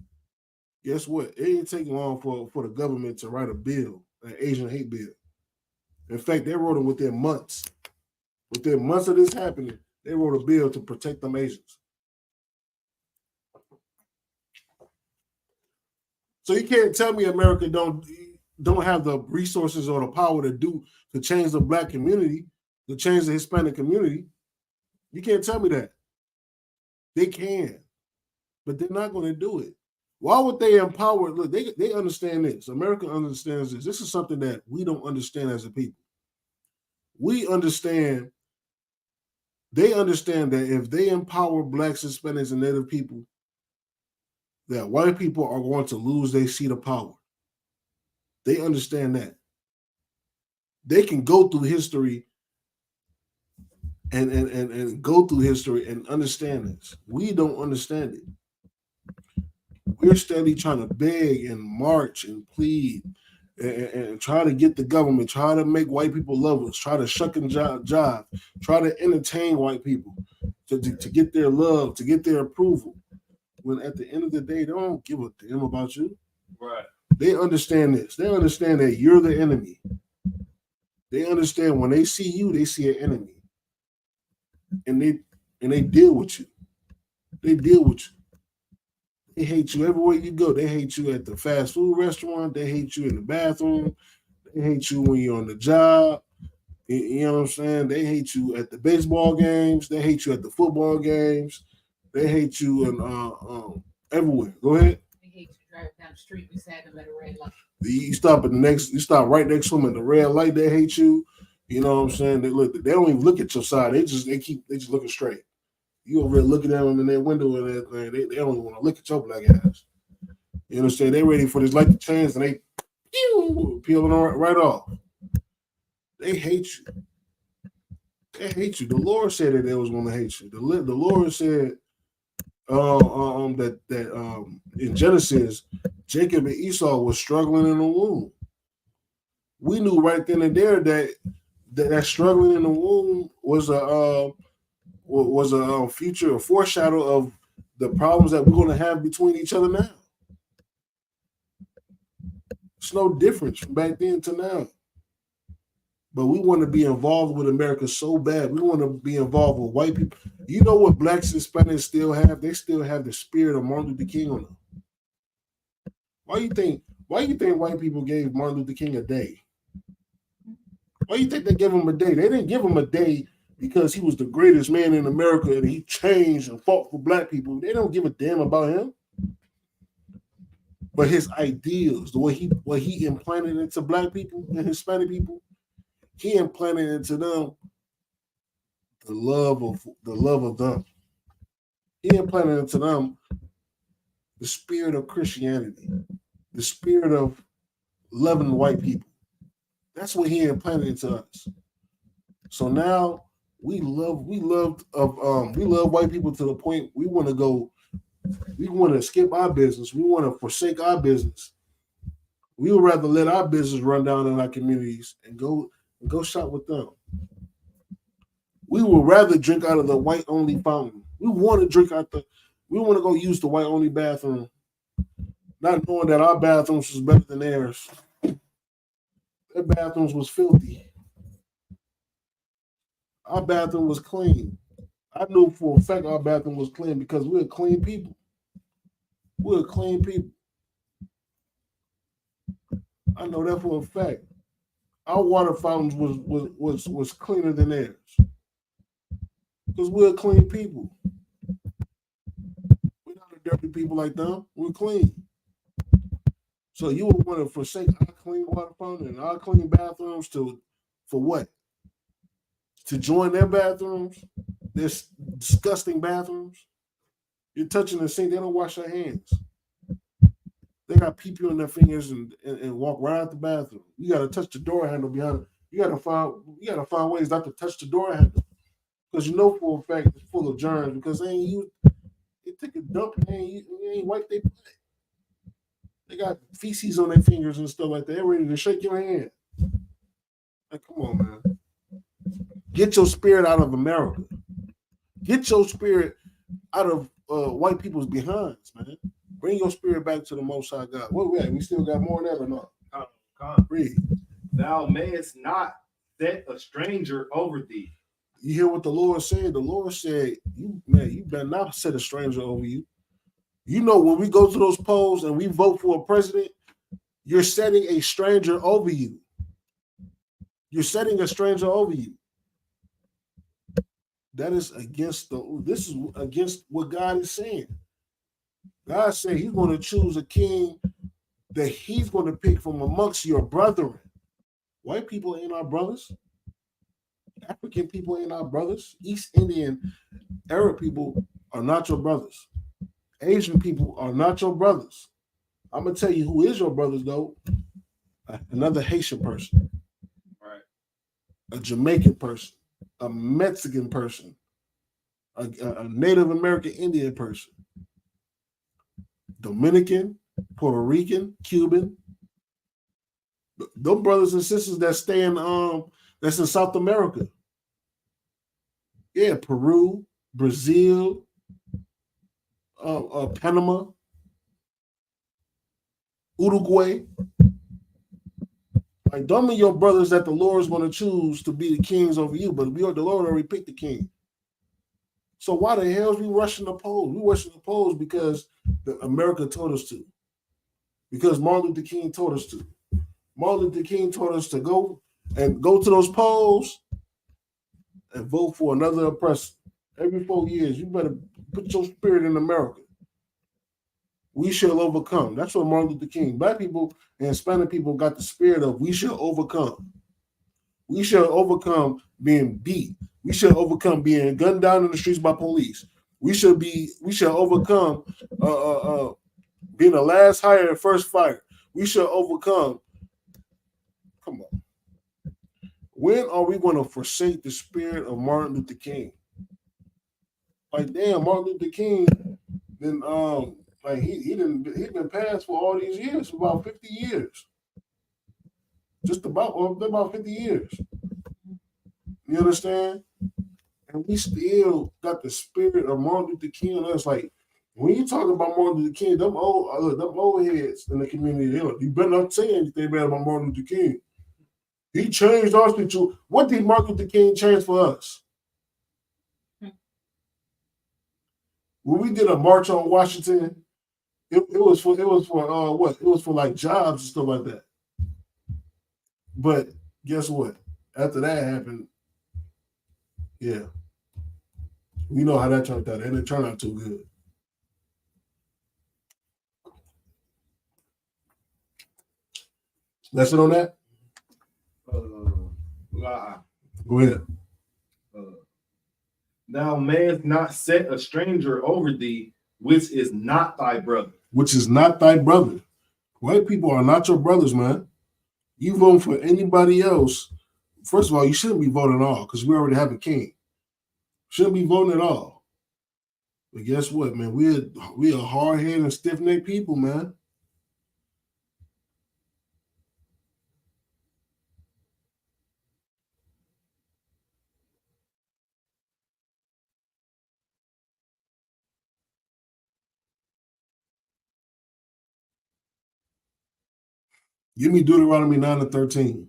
guess what? It ain't taking long for the government to write a bill, an Asian hate bill. In fact, they wrote it within months. Within months of this happening, they wrote a bill to protect them Asians. So you can't tell me America don't have the resources or the power to change the black community, to change the Hispanic community. You can't tell me that. They can, but they're not going to do it. Why would they empower? Look, they understand this. America understands this. This is something that we don't understand as a people. We understand. They understand that if they empower blacks, Hispanics, and Native people, that white people are going to lose their seat of power. They understand that. They can go through history and go through history and understand this. We don't understand it. We're steadily trying to beg and march and plead and try to get the government, try to make white people love us, try to shuck and jive, try to entertain white people to get their love, to get their approval. When at the end of the day, they don't give a damn about you. Right. They understand this. They understand that you're the enemy. They understand when they see you, they see an enemy. And they deal with you. They deal with you. They hate you everywhere you go. They hate you at the fast food restaurant. They hate you in the bathroom. They hate you when you're on the job. You know what I'm saying? They hate you at the baseball games. They hate you at the football games. They hate you in everywhere. Go ahead. They hate you driving down the street beside them at a red light. You stop right next to them at the red light. They hate you. You know what I'm saying? They don't even look at your side. They just looking straight. You over there looking at them in their window and everything. They don't even want to look at your black ass. You understand? They ready for this light to change and they peeling right off. They hate you. They hate you. The Lord said that they was going to hate you. The Lord said that in Genesis, Jacob and Esau was struggling in the womb. We knew right then and there that struggling in the womb was a future, a foreshadow of the problems that we're going to have between each other now. It's no difference from back then to now. But we want to be involved with America so bad. We want to be involved with white people. You know what blacks and Hispanics still have? They still have the spirit of Martin Luther King on them. Why you think white people gave Martin Luther King a day? Why do you think they gave him a day? They didn't give him a day because he was the greatest man in America and he changed and fought for black people. They don't give a damn about him. But his ideals, the way he implanted into black people and Hispanic people, he implanted into them the love of them. He implanted into them the spirit of Christianity, the spirit of loving white people. That's what he implanted into us. So now we love white people to the point we want to skip our business. We want to forsake our business. We would rather let our business run down in our communities and go shop with them. We would rather drink out of the white only fountain. We want to go use the white only bathroom, not knowing that our bathrooms was better than theirs. Their bathrooms was filthy. Our bathroom was clean. I knew for a fact our bathroom was clean because we're clean people. We're clean people. I know that for a fact. Our water fountains was cleaner than theirs. Because we're clean people. We're not a dirty people like them. We're clean. So you would want to forsake our clean water fountain and our clean bathrooms for what? To join their bathrooms? There's disgusting bathrooms. You're touching the sink. They don't wash their hands. They got pee on their fingers and walk right out the bathroom. You got to touch the door handle behind it. You got to find ways not to touch the door handle because you know for a fact it's full of germs because they take a dump and they ain't wipe their butt. They got feces on their fingers and stuff like that. They're ready to shake your hand. Like, come on, man. Get your spirit out of America. Get your spirit out of white people's behinds, man. Bring your spirit back to the Most High God. What we at? We still got more than that or not? Read. Thou mayest not set a stranger over thee. You hear what the Lord said? The Lord said, you better not set a stranger over you. You know, when we go to those polls and we vote for a president, you're setting a stranger over you. You're setting a stranger over you. That is against this is against what God is saying. God said he's going to choose a king that he's going to pick from amongst your brethren. White people ain't our brothers. African people ain't our brothers. East Indian, Arab people are not your brothers. Asian people are not your brothers. I'm going to tell you who is your brothers, though. Another Haitian person. Right. A Jamaican person. A Mexican person. A Native American Indian person. Dominican, Puerto Rican, Cuban. Those brothers and sisters that stay in that's in South America. Yeah, Peru, Brazil, Panama, Uruguay. Like, them are your brothers that the Lord is going to choose to be the kings over you, but the Lord already picked the king. So why the hell is we rushing the polls? We rushing the polls because America told us to. Because Martin Luther King told us to. Martin Luther King told us to go to those polls and vote for another oppressor. Every 4 years, you better put your spirit in America. We shall overcome. That's what Martin Luther King. Black people and Hispanic people got the spirit of we shall overcome. We shall overcome being beat. We shall overcome being gunned down in the streets by police. We shall overcome being the last hire and first fire. We shall overcome. Come on. When are we going to forsake the spirit of Martin Luther King? Like, damn, Martin Luther King, then like he's been passed for all these years, for about 50 years. Just about 50 years. You understand? And we still got the spirit of Martin Luther King on us. Like, when you talk about Martin Luther King, them old heads in the community, you better not say anything bad about Martin Luther King. He changed our situation. What did Martin Luther King change for us? When we did a march on Washington, it was for what? It was for like jobs and stuff like that. But guess what? After that happened, yeah, we know how that turned out. It didn't turn out too good. That's it on that. Go ahead. Thou mayest not set a stranger over thee, which is not thy brother. Which is not thy brother. White people are not your brothers, man. You vote for anybody else. First of all, you shouldn't be voting at all because we already have a king. Shouldn't be voting at all. But guess what, man? We are hard-headed and stiff-necked people, man. Give me Deuteronomy 9-13.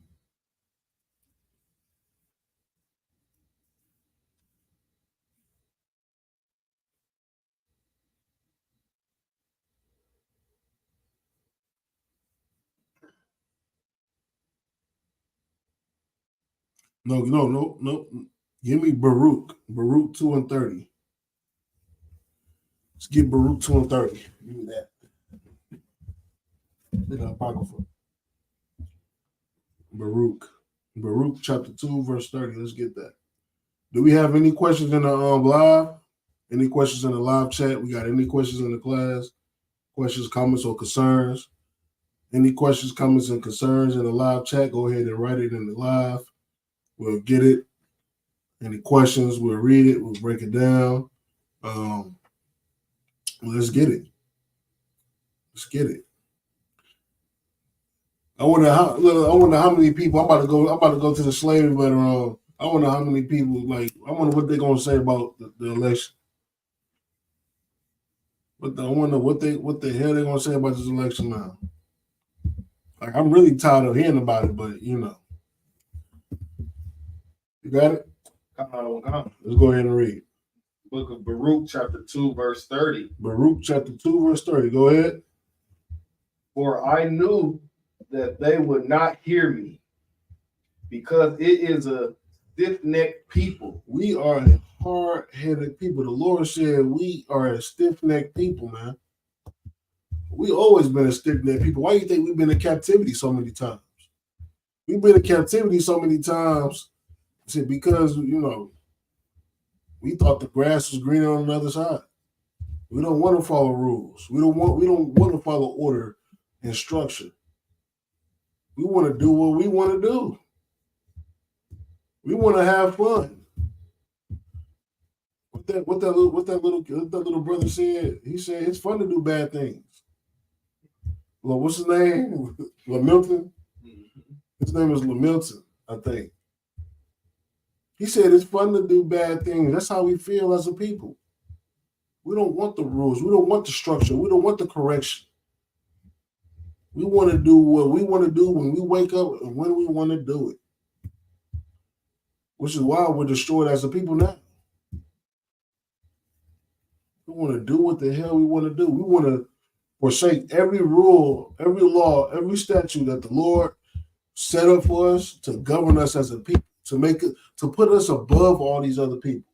No. Give me Baruch 2-30. Let's get Baruch 2-30. Give me that. In the Apocrypha. Baruch chapter 2, verse 30. Let's get that. Do we have any questions in the live? Any questions in the live chat? We got any questions in the class? Questions, comments, or concerns? Any questions, comments, and concerns in the live chat? Go ahead and write it in the live. We'll get it. Any questions? We'll read it. We'll break it down. Let's get it. Let's get it. I wonder how many people. I'm about to go to the slavery veteran. I wonder how many people I wonder what they're gonna say about the election. I wonder what the hell they're gonna say about this election now. I'm really tired of hearing about it, but you got it. Come on. Let's go ahead and read. Book of Baruch, chapter 2, verse 30. Baruch, chapter 2, verse 30. Go ahead. For I knew that they would not hear me, because it is a stiff-necked people. We are a hard-headed people. The Lord said we are a stiff-necked people, man. We always been a stiff-necked people. Why do you think we've been in captivity so many times? We've been in captivity so many times because, we thought the grass was greener on the other side. We don't want to follow rules. We don't want to follow order and structure. We want to do what we want to do. We want to have fun. What that little brother said? He said it's fun to do bad things. Well, what's his name? Lamilton. His name is Lamilton, I think. He said it's fun to do bad things. That's how we feel as a people. We don't want the rules. We don't want the structure. We don't want the correction. We want to do what we want to do when we wake up and when we want to do it. Which is why we're destroyed as a people now. We want to do what the hell we want to do. We want to forsake every rule, every law, every statute that the Lord set up for us to govern us as a people, to put us above all these other people.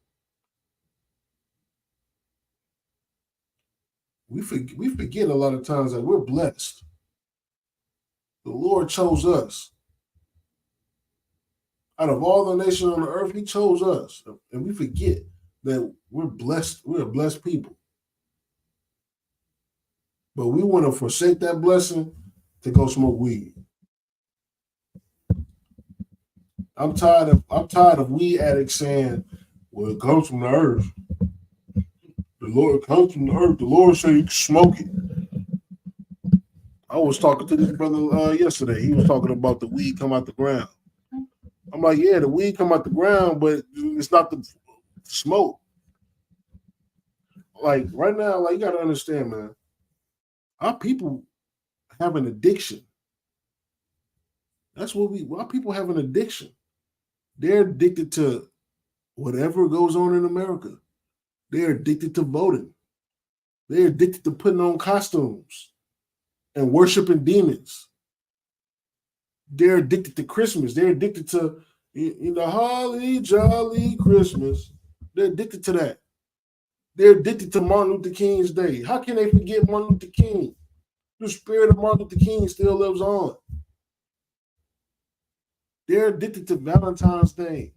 We forget a lot of times that we're blessed. The Lord chose us. Out of all the nations on the earth, he chose us. And we forget that we're blessed. We're a blessed people. But we want to forsake that blessing to go smoke weed. I'm tired of weed addicts saying, well, it comes from the earth. The Lord comes from the earth. The Lord said you can smoke it. I was talking to this brother yesterday. He was talking about the weed come out the ground. I'm like, yeah, the weed come out the ground, but it's not the smoke. Like right now, you gotta understand, man. Our people have an addiction. That's what our people have an addiction. They're addicted to whatever goes on in America. They're addicted to voting. They're addicted to putting on costumes and worshiping demons. They're addicted to Christmas. They're addicted to, holly jolly Christmas. They're addicted to that. They're addicted to Martin Luther King's Day. How can they forget Martin Luther King? The spirit of Martin Luther King still lives on. They're addicted to Valentine's Day.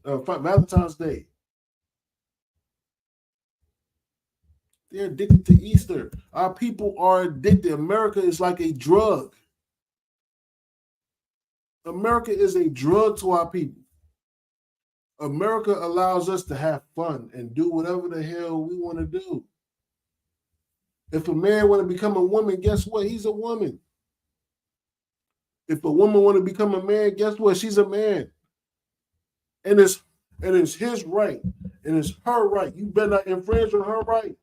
They're addicted to Easter. Our people are addicted. America is like a drug. America is a drug to our people. America allows us to have fun and do whatever the hell we want to do. If a man want to become a woman, guess what? He's a woman. If a woman want to become a man, guess what? She's a man. And it's his right. And it's her right. You better not infringe on her right.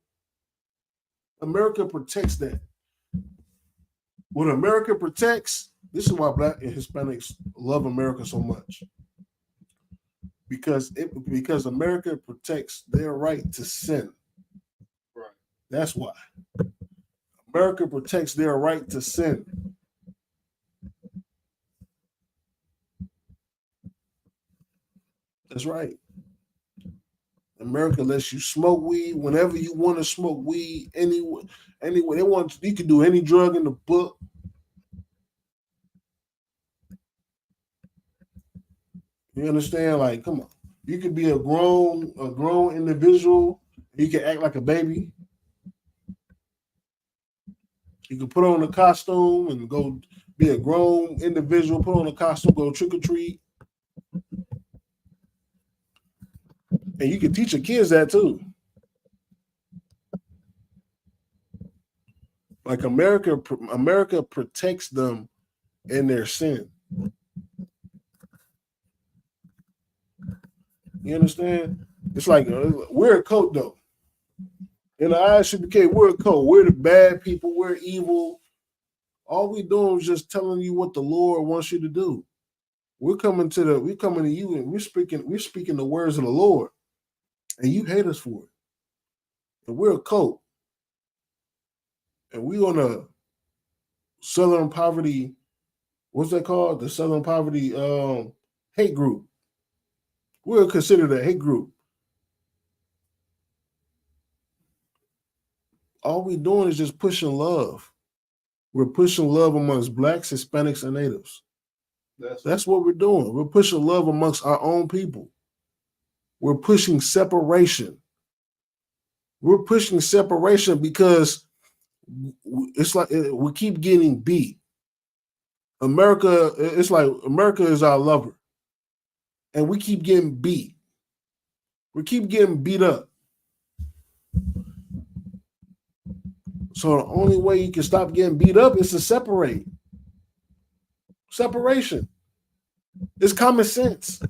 America protects that. What America protects, this is why Black and Hispanics love America so much. Because America protects their right to sin. Right. That's why. America protects their right to sin. That's right. America lets you smoke weed whenever you want to smoke weed. Anywhere you can do any drug in the book. You understand? Like, come on. You could be a grown individual. You can act like a baby. You can put on a costume and go be a grown individual, put on a costume, go trick or treat. And you can teach your kids that too. Like America protects them in their sin. You understand? It's like we're a cult though. In the eyes of the kid, we're a cult. We're the bad people. We're evil. All we doing is just telling you what the Lord wants you to do. We're coming to you, and we're speaking the words of the Lord, and you hate us for it. And we're a cult, and we on a Southern Poverty. What's that called? The Southern Poverty hate group. We're considered a hate group. All we doing is just pushing love. We're pushing love amongst blacks, Hispanics, and natives. That's what we're doing. We're pushing love amongst our own people. We're pushing separation. We're pushing separation because it's like we keep getting beat. America, it's like America is our lover. And we keep getting beat. We keep getting beat up. So the only way you can stop getting beat up is to separate. Separation. It's common sense.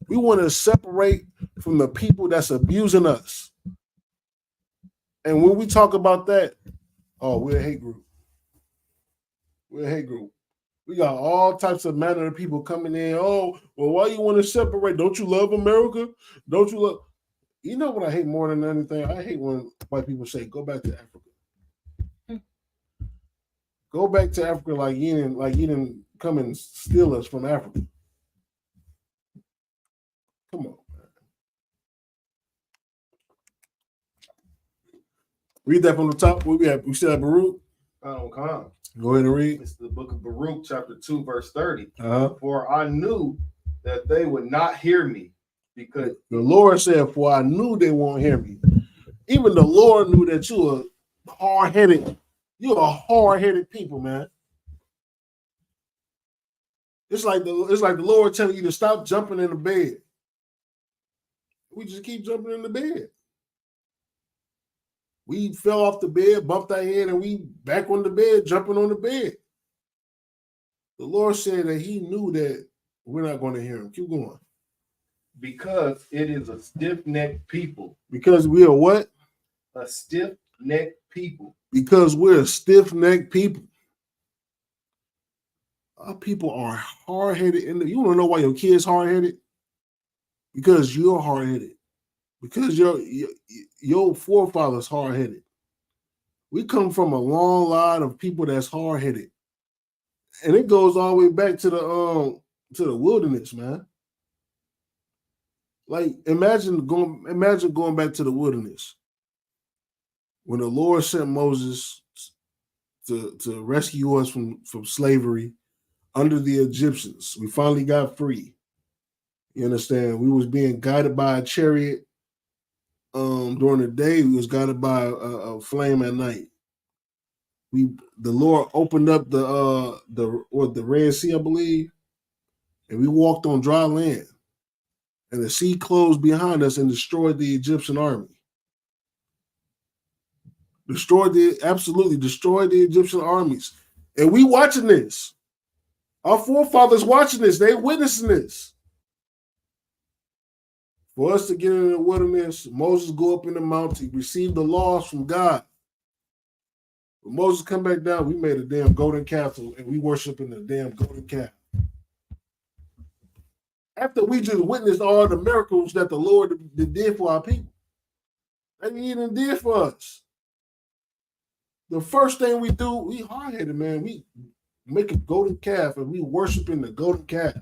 We want to separate from the people that's abusing us. And when we talk about that, oh, we're a hate group. We're a hate group. We got all types of manner of people coming in. Oh, well, why you want to separate? Don't you love America? Don't you love? You know what I hate more than anything? I hate when white people say, "Go back to Africa." Go back to Africa like you didn't come and steal us from Africa. Come on, man. Read that from the top. What we have? We still have Baruch. Come. Go ahead and read. It's the book of Baruch, chapter 2, verse 30. For I knew that they would not hear me, because the Lord said, "For I knew they won't hear me." Even the Lord knew that you are hard-headed. You're a hard-headed people, man. It's like the Lord telling you to stop jumping in the bed. We just keep jumping in the bed. We fell off the bed, bumped our head, and we back on the bed, jumping on the bed. The Lord said that he knew that we're not going to hear him. Keep going. Because it is a stiff-necked people. Because we are what? A stiff-necked people. Because we're a stiff-necked people. Our people are hard-headed. You want to know why your kid's hard-headed? Because you're hard-headed. Because your forefathers hard-headed. We come from a long line of people that's hard-headed. And it goes all the way back to the wilderness, man. Like imagine going back to the wilderness when the Lord sent Moses to rescue us from slavery under the Egyptians. We finally got free. You understand? We was being guided by a chariot during the day. We was guided by a flame at night. The Lord opened up the Red Sea, I believe, and we walked on dry land. And the sea closed behind us and destroyed the Egyptian army. Absolutely destroyed the Egyptian armies. And we watching this. Our forefathers watching this. They witnessing this. For us to get in the wilderness, Moses go up in the mountain, receive the laws from God. When Moses come back down, we made a damn golden calf and we worshiping the damn golden calf. After we just witnessed all the miracles that the Lord did for our people. And he even did for us. The first thing we do, we hard-headed, man. We make a golden calf and we worshiping the golden calf.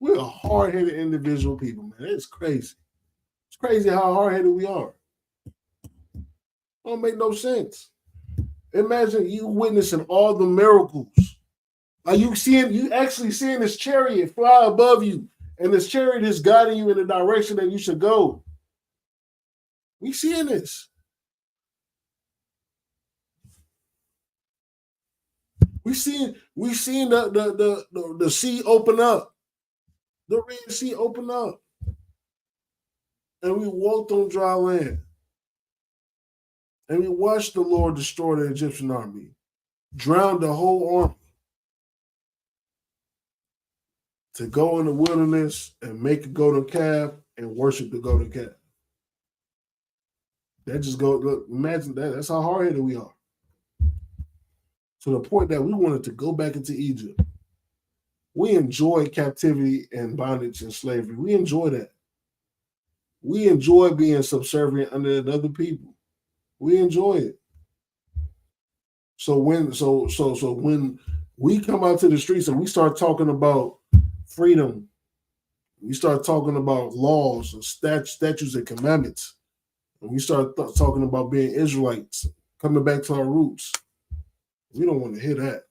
We're a hard-headed individual people, man. It's crazy. It's crazy how hard-headed we are. Don't make no sense. Imagine you witnessing all the miracles. Are you actually seeing this chariot fly above you And this chariot is guiding you in the direction that you should go. We seeing this. We seeing the sea open up. The Red Sea open up. And we walked on dry land. And we watched the Lord destroy the Egyptian army, drown the whole army, to go in the wilderness and make a golden calf and worship the golden calf. That just go, look, imagine that. That's how hard-headed we are. To the point that we wanted to go back into Egypt. We enjoy captivity and bondage and slavery. We enjoy that. We enjoy being subservient under other people. We enjoy it. So when we come out to the streets and we start talking about freedom, we start talking about laws and statutes and commandments, and we start talking about being Israelites, coming back to our roots, we don't want to hear that.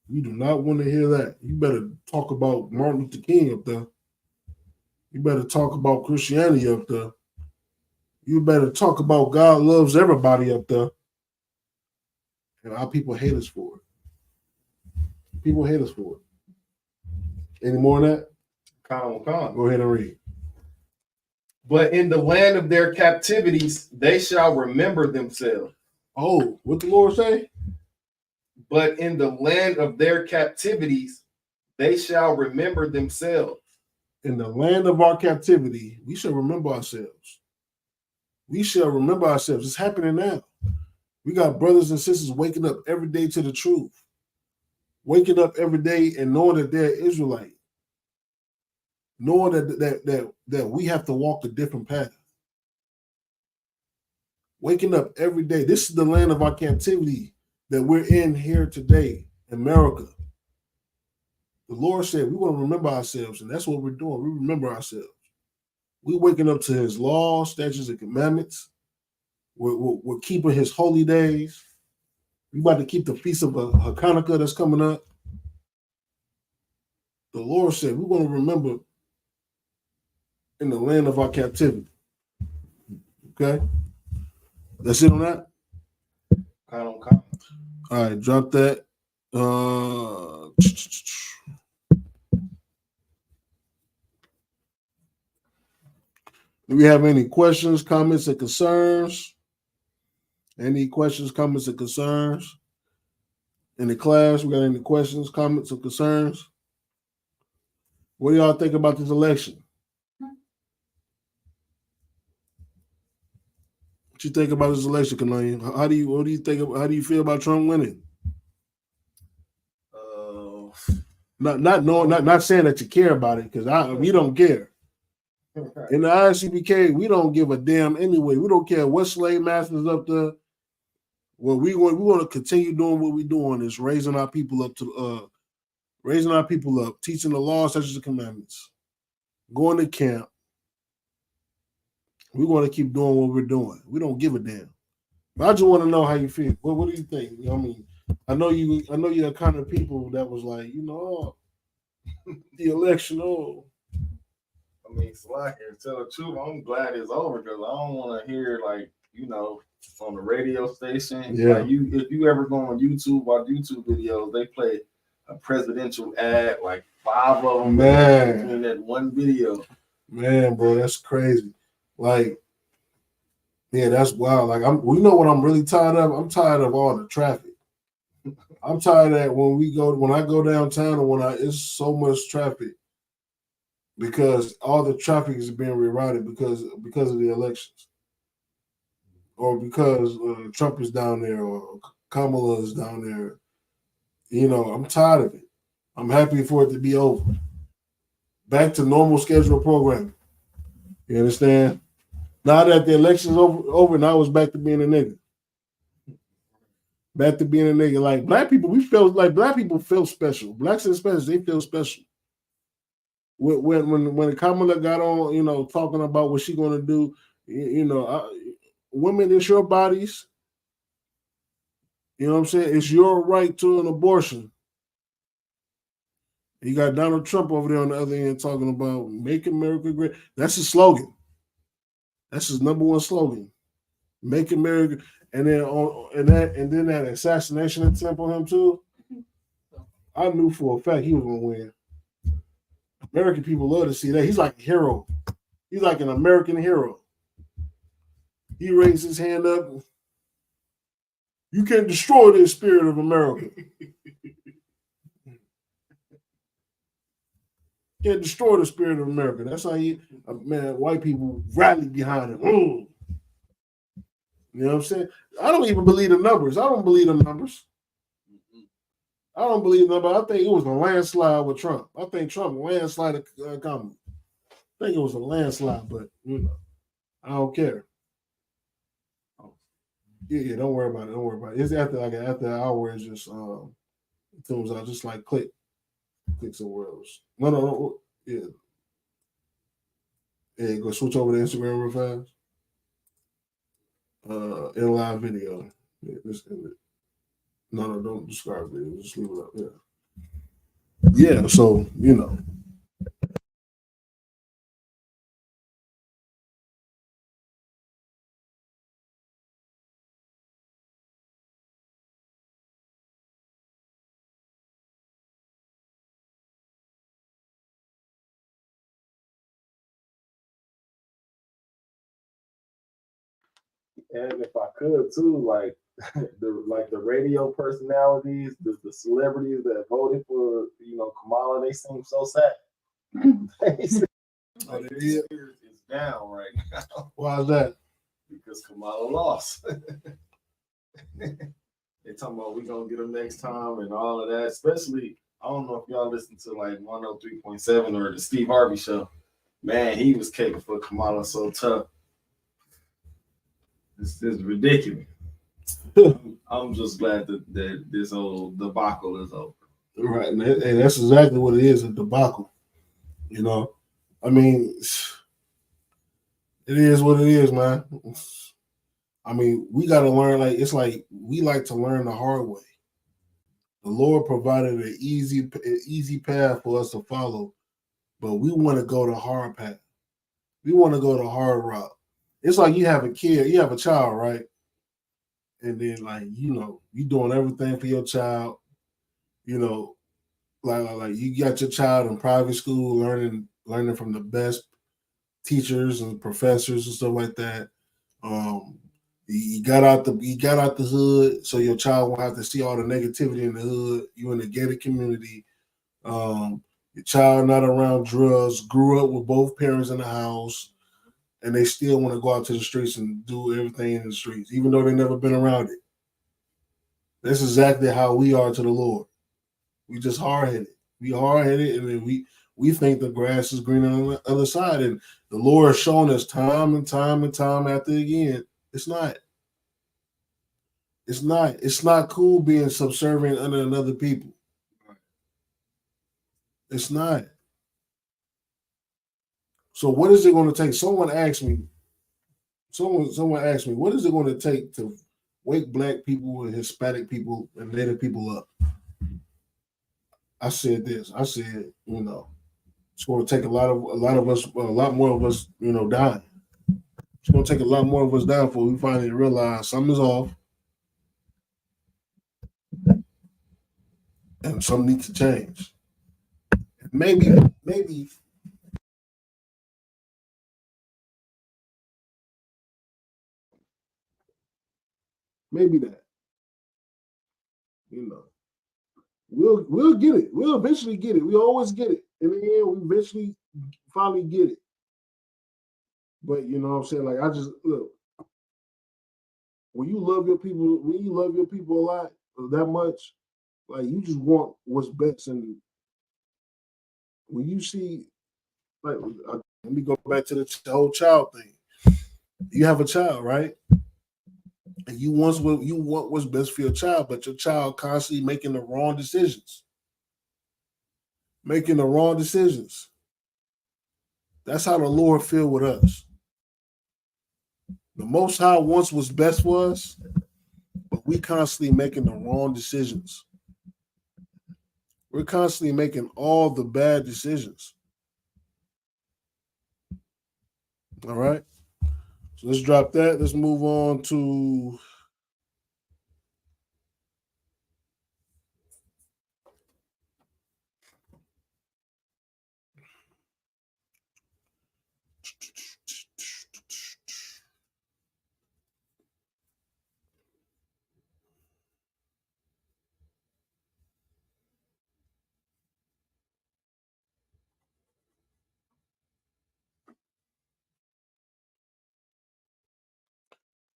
We do not want to hear that. You better talk about Martin Luther King up there. You better talk about Christianity up there. You better talk about God loves everybody up there. And our people hate us for it. People hate us for it. Any more on that? Come. Go ahead and read. But in the land of their captivities, they shall remember themselves. Oh, what the Lord say? But in the land of their captivities, they shall remember themselves. In the land of our captivity, we shall remember ourselves. We shall remember ourselves. It's happening now. We got brothers and sisters waking up every day to the truth. Waking up every day and knowing that they're Israelite. Knowing that we have to walk a different path. Waking up every day. This is the land of our captivity that we're in here today, America. The Lord said we want to remember ourselves, and that's what we're doing. We remember ourselves. We're waking up to his laws, statutes, and commandments. We're keeping his holy days. We're about to keep the feast of Hanukkah that's coming up. The Lord said we want to remember in the land of our captivity. Okay? That's it on that? Come. All right, drop that. Do we have any questions, comments, and concerns? Any questions, comments, and concerns? In the class, we got any questions, comments, or concerns? What do y'all think about this election? What you think about this election, Kanani? What do you think? How do you feel about Trump winning? Not saying that you care about it, because we don't care. In the ICBK, we don't give a damn anyway. We don't care what slave masters up there. Well, we want to continue doing what we're doing, is raising our people up, teaching the law, statutes, and commandments, going to camp. We want to keep doing what we're doing. We don't give a damn. But I just want to know how you feel. What do you think? I mean, I know you're the kind of people that was like, the election, I mean, Slack, to tell the truth, I'm glad it's over, because I don't want to hear, on the radio station. Yeah. If you ever go on YouTube, watch YouTube videos, they play a presidential ad, like 5 of them, between that one video. Man, bro, that's crazy. That's wild. You know what I'm really tired of? I'm tired of all the traffic. I'm tired of that when I go downtown and it's so much traffic, because all the traffic is being rerouted because of the elections, or because Trump is down there or Kamala is down there. I'm tired of it. I'm happy for it to be over. Back to normal scheduled programming. You understand? Now that the election's over, now it's back to being a nigga. Back to being a nigga. Like black people, black people feel special. Blacks and Hispanics, they feel special. When Kamala got on, talking about what she's gonna do, women, it's your bodies. You know what I'm saying? It's your right to an abortion. You got Donald Trump over there on the other end talking about "Make America Great." That's his slogan. That's his number one slogan. Make America, and then that assassination attempt on him too. I knew for a fact he was gonna win. American people love to see that. He's like a hero. He's like an American hero. He raised his hand up. You can't destroy the spirit of America. Can't destroy the spirit of America. That's how white people rally behind him. Ooh. You know what I'm saying? I don't even believe the numbers. I don't believe the numbers. I don't believe the numbers. I think it was a landslide with Trump. I think Trump landslide Kamala. I think it was a landslide, but I don't care. Yeah, don't worry about it. Don't worry about it. It's after an hour, it's just it comes out just like click somewhere else. No. Yeah. Yeah, go switch over to Instagram real fast. In live video. Yeah, just end it. No, don't describe it. Just leave it up. Yeah, so And if I could too, like the radio personalities, the celebrities that voted for Kamala, they seem so sad. It's down right now. Why is that? Because Kamala lost. They talking about we gonna get them next time and all of that. Especially, I don't know if y'all listen to like 103.7 or the Steve Harvey show. Man, he was kicking for Kamala so tough. This is ridiculous. I'm just glad that this whole debacle is over. Right, and that's exactly what it is, a debacle. I mean, it is what it is, man. I mean, we got to learn. It's like we like to learn the hard way. The Lord provided an easy path for us to follow, but we want to go the hard path. We want to go the hard route. It's like you have a kid, you have a child, right? And then you doing everything for your child. Like you got your child in private school, learning from the best teachers and professors and stuff like that. You got out the hood, so your child won't have to see all the negativity in the hood. You in the gated community. Your child not around drugs, grew up with both parents in the house, and they still want to go out to the streets and do everything in the streets, even though they never been around it. That's exactly how we are to the Lord. We just hard-headed. We hard-headed, and then we think the grass is greener on the other side. And the Lord has shown us time and time and time after again, it's not. It's not. It's not cool being subservient under another people. It's not. So what is it going to take? Someone asked me, what is it going to take to wake Black people and Hispanic people and Native people up? I said this. I said, it's going to take a lot more of us, dying. It's going to take a lot more of us dying before we finally realize something's off and something needs to change. Maybe that. We'll get it. We'll eventually get it. We always get it. In the end, we eventually finally get it. But you know what I'm saying? Like, I just look, when you love your people a lot, that much, like you just want what's best. And when you see, like, let me go back to the whole child thing. You have a child, right? And you want what's best for your child, but your child constantly making the wrong decisions. That's how the Lord feel with us. The Most High wants what's best for us, but we constantly making the wrong decisions. We're constantly making all the bad decisions. All right. So let's drop that. Let's move on to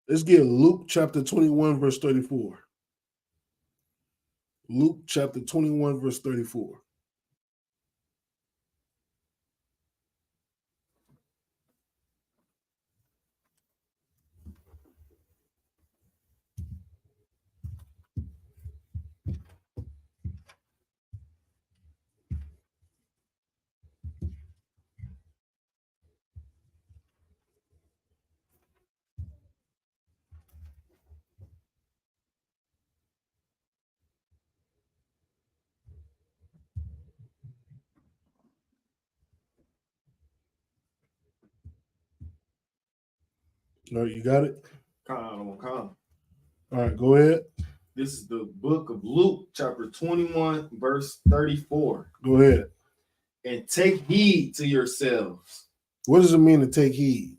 let's get Luke chapter 21, verse 34. Luke chapter 21, verse 34. All right, you got it? Come. All right, go ahead. This is the book of Luke, chapter 21, verse 34. Go ahead. And take heed to yourselves. What does it mean to take heed?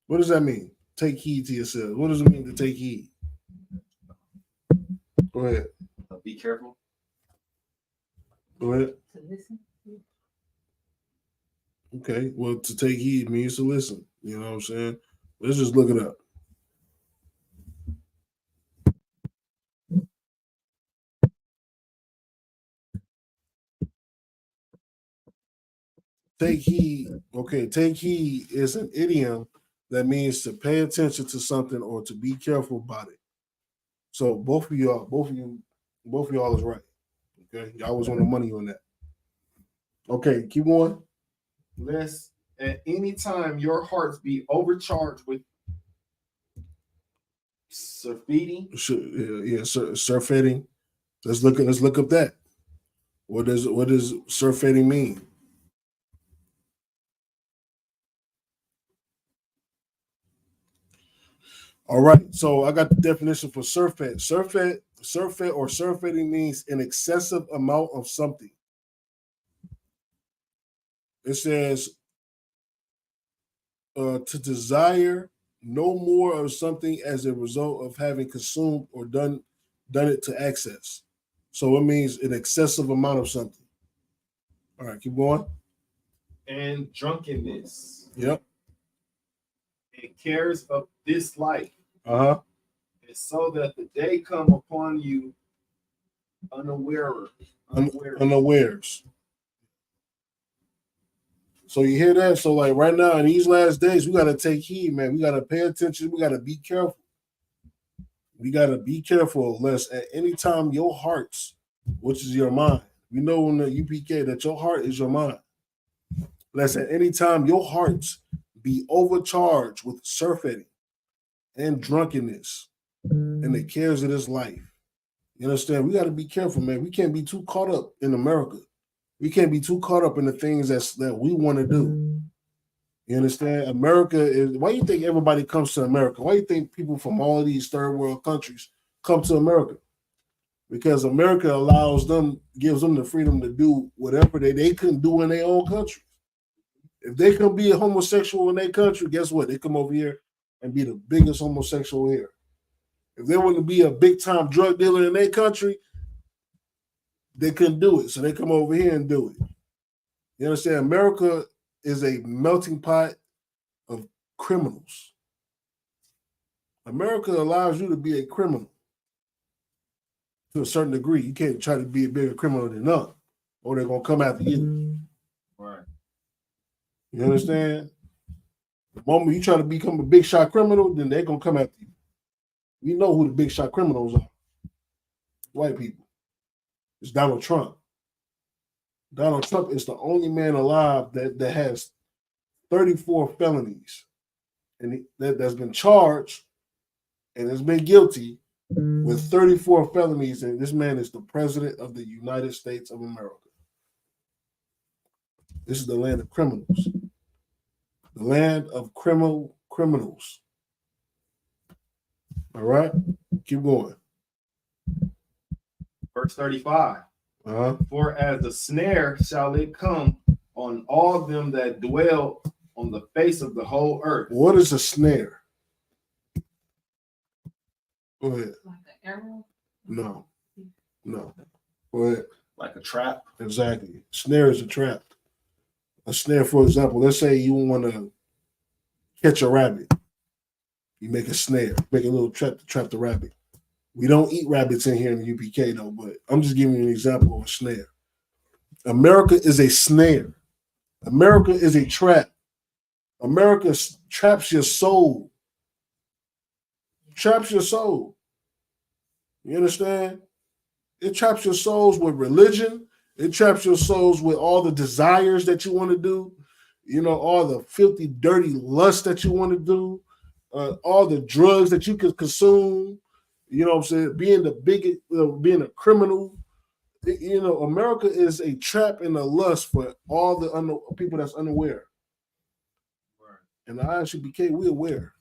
What does that mean? Take heed to yourselves. What does it mean to take heed? Go ahead. Be careful. Go ahead. To listen. Okay. Well, to take heed means to listen. You know what I'm saying? Let's just look it up. Take heed. Okay, take heed is an idiom that means to pay attention to something or to be careful about it. So both of y'all is right. Okay, y'all was on the money on that. Okay, keep going. Lest at any time your hearts be overcharged with surfeiting. Surfeiting. Let's look up that. What does surfeiting mean? All right, so I got the definition for surfeit. Surfeit or surfeiting means an excessive amount of something. It says to desire no more of something as a result of having consumed or done it to excess. So it means an excessive amount of something. All right, keep going. And drunkenness. Yep. And cares of this life. Uh-huh. And so that the day come upon you unawares. So you hear that? So like right now in these last days, we got to take heed, man. We got to pay attention. We got to be careful. We got to be careful lest at any time your hearts, which is your mind, we know in the UPK that your heart is your mind. Lest at any time your hearts be overcharged with surfeiting and drunkenness and the cares of this life. You understand? We got to be careful, man. We can't be too caught up in America. We can't be too caught up in the things that we want to do. You understand? America is. Why do you think everybody comes to America? Why do you think people from all of these third world countries come to America? Because America gives them the freedom to do whatever they couldn't do in their own country. If they can be a homosexual in their country, guess what? They come over here and be the biggest homosexual here. If they want to be a big time drug dealer in their country, they couldn't do it. So they come over here and do it. You understand? America is a melting pot of criminals. America allows you to be a criminal to a certain degree. You can't try to be a bigger criminal than them, or they're going to come after you. Right. You understand? The moment you try to become a big shot criminal, then they're going to come after you. We know who the big shot criminals are. White people. It's Donald Trump. Donald Trump is the only man alive that has 34 felonies and that's been charged and has been guilty with 34 felonies, and this man is the president of the United States of America. This is the land of criminals. The land of criminals. All right? Keep going. Verse 35. For as a snare shall it come on all them that dwell on the face of the whole earth. What is a snare? Go ahead. Like an arrow? No. Go ahead. Like a trap. Exactly. Snare is a trap. A snare, for example, let's say you want to catch a rabbit. You make a snare, make a little trap to trap the rabbit. We don't eat rabbits in here in the UPK though, but I'm just giving you an example of a snare. America is a snare. America is a trap. America traps your soul. Traps your soul. You understand? It traps your souls with religion. It traps your souls with all the desires that you want to do. You know, all the filthy, dirty lust that you want to do. All the drugs that you could consume. You know what I'm saying? Being the bigot, being a criminal. You know, America is a trap and a lust for all the people that's unaware. Right. And the ISUBK, we're aware.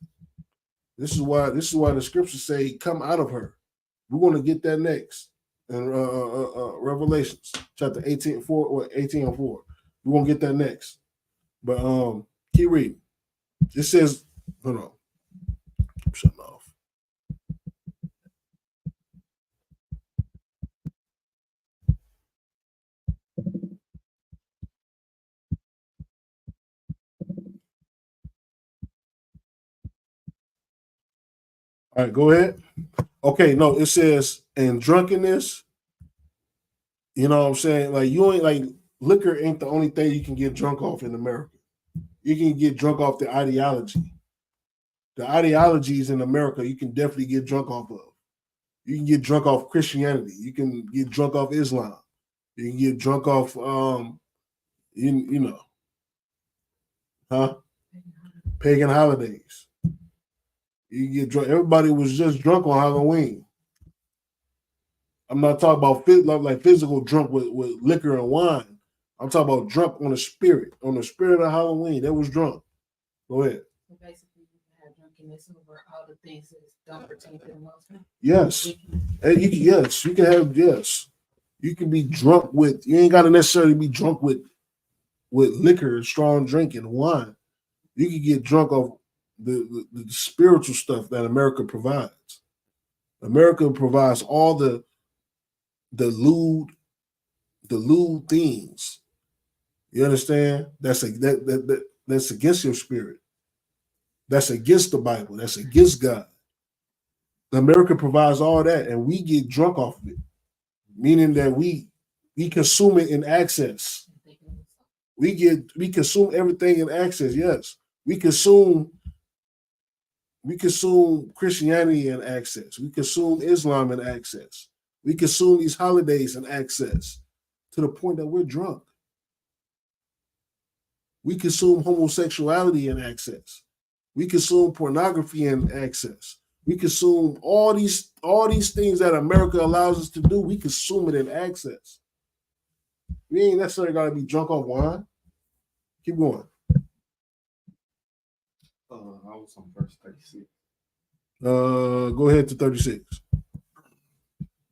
This is why the scriptures say, "Come out of her." We're going to get that next in Revelations chapter 18:4 or 18:4. We're going to get that next. But keep reading. It says, hold on. I'm shutting off. All right, go ahead. Okay, no, it says, and drunkenness, you know what I'm saying? Like, you ain't like, liquor ain't the only thing you can get drunk off in America. You can get drunk off the ideology. The ideologies in America, you can definitely get drunk off of. You can get drunk off Christianity. You can get drunk off Islam. You can get drunk off, you know, pagan holidays. You get drunk. Everybody was just drunk on Halloween. I'm not talking about like physical drunk with liquor and wine. I'm talking about drunk on the spirit of Halloween. That was drunk. Go ahead. So basically, you can have drunkenness over all the things that don't pertain to the Most High. Yes. And you can have, yes. You can be drunk with, you ain't got to necessarily be drunk with liquor, strong drink, and wine. You can get drunk off the spiritual stuff that America provides. America provides all the lewd things. You understand? That's against your spirit. That's against the Bible. That's against God. America provides all that, and we get drunk off of it, meaning that we consume it in excess. We consume everything in excess. Yes, we consume Christianity in excess. We consume Islam in excess. We consume these holidays in excess to the point that we're drunk. We consume homosexuality in excess. We consume pornography in excess. We consume all these things that America allows us to do. We consume it in excess. We ain't necessarily got to be drunk off wine. Keep going. I was on verse 36. Go ahead to 36.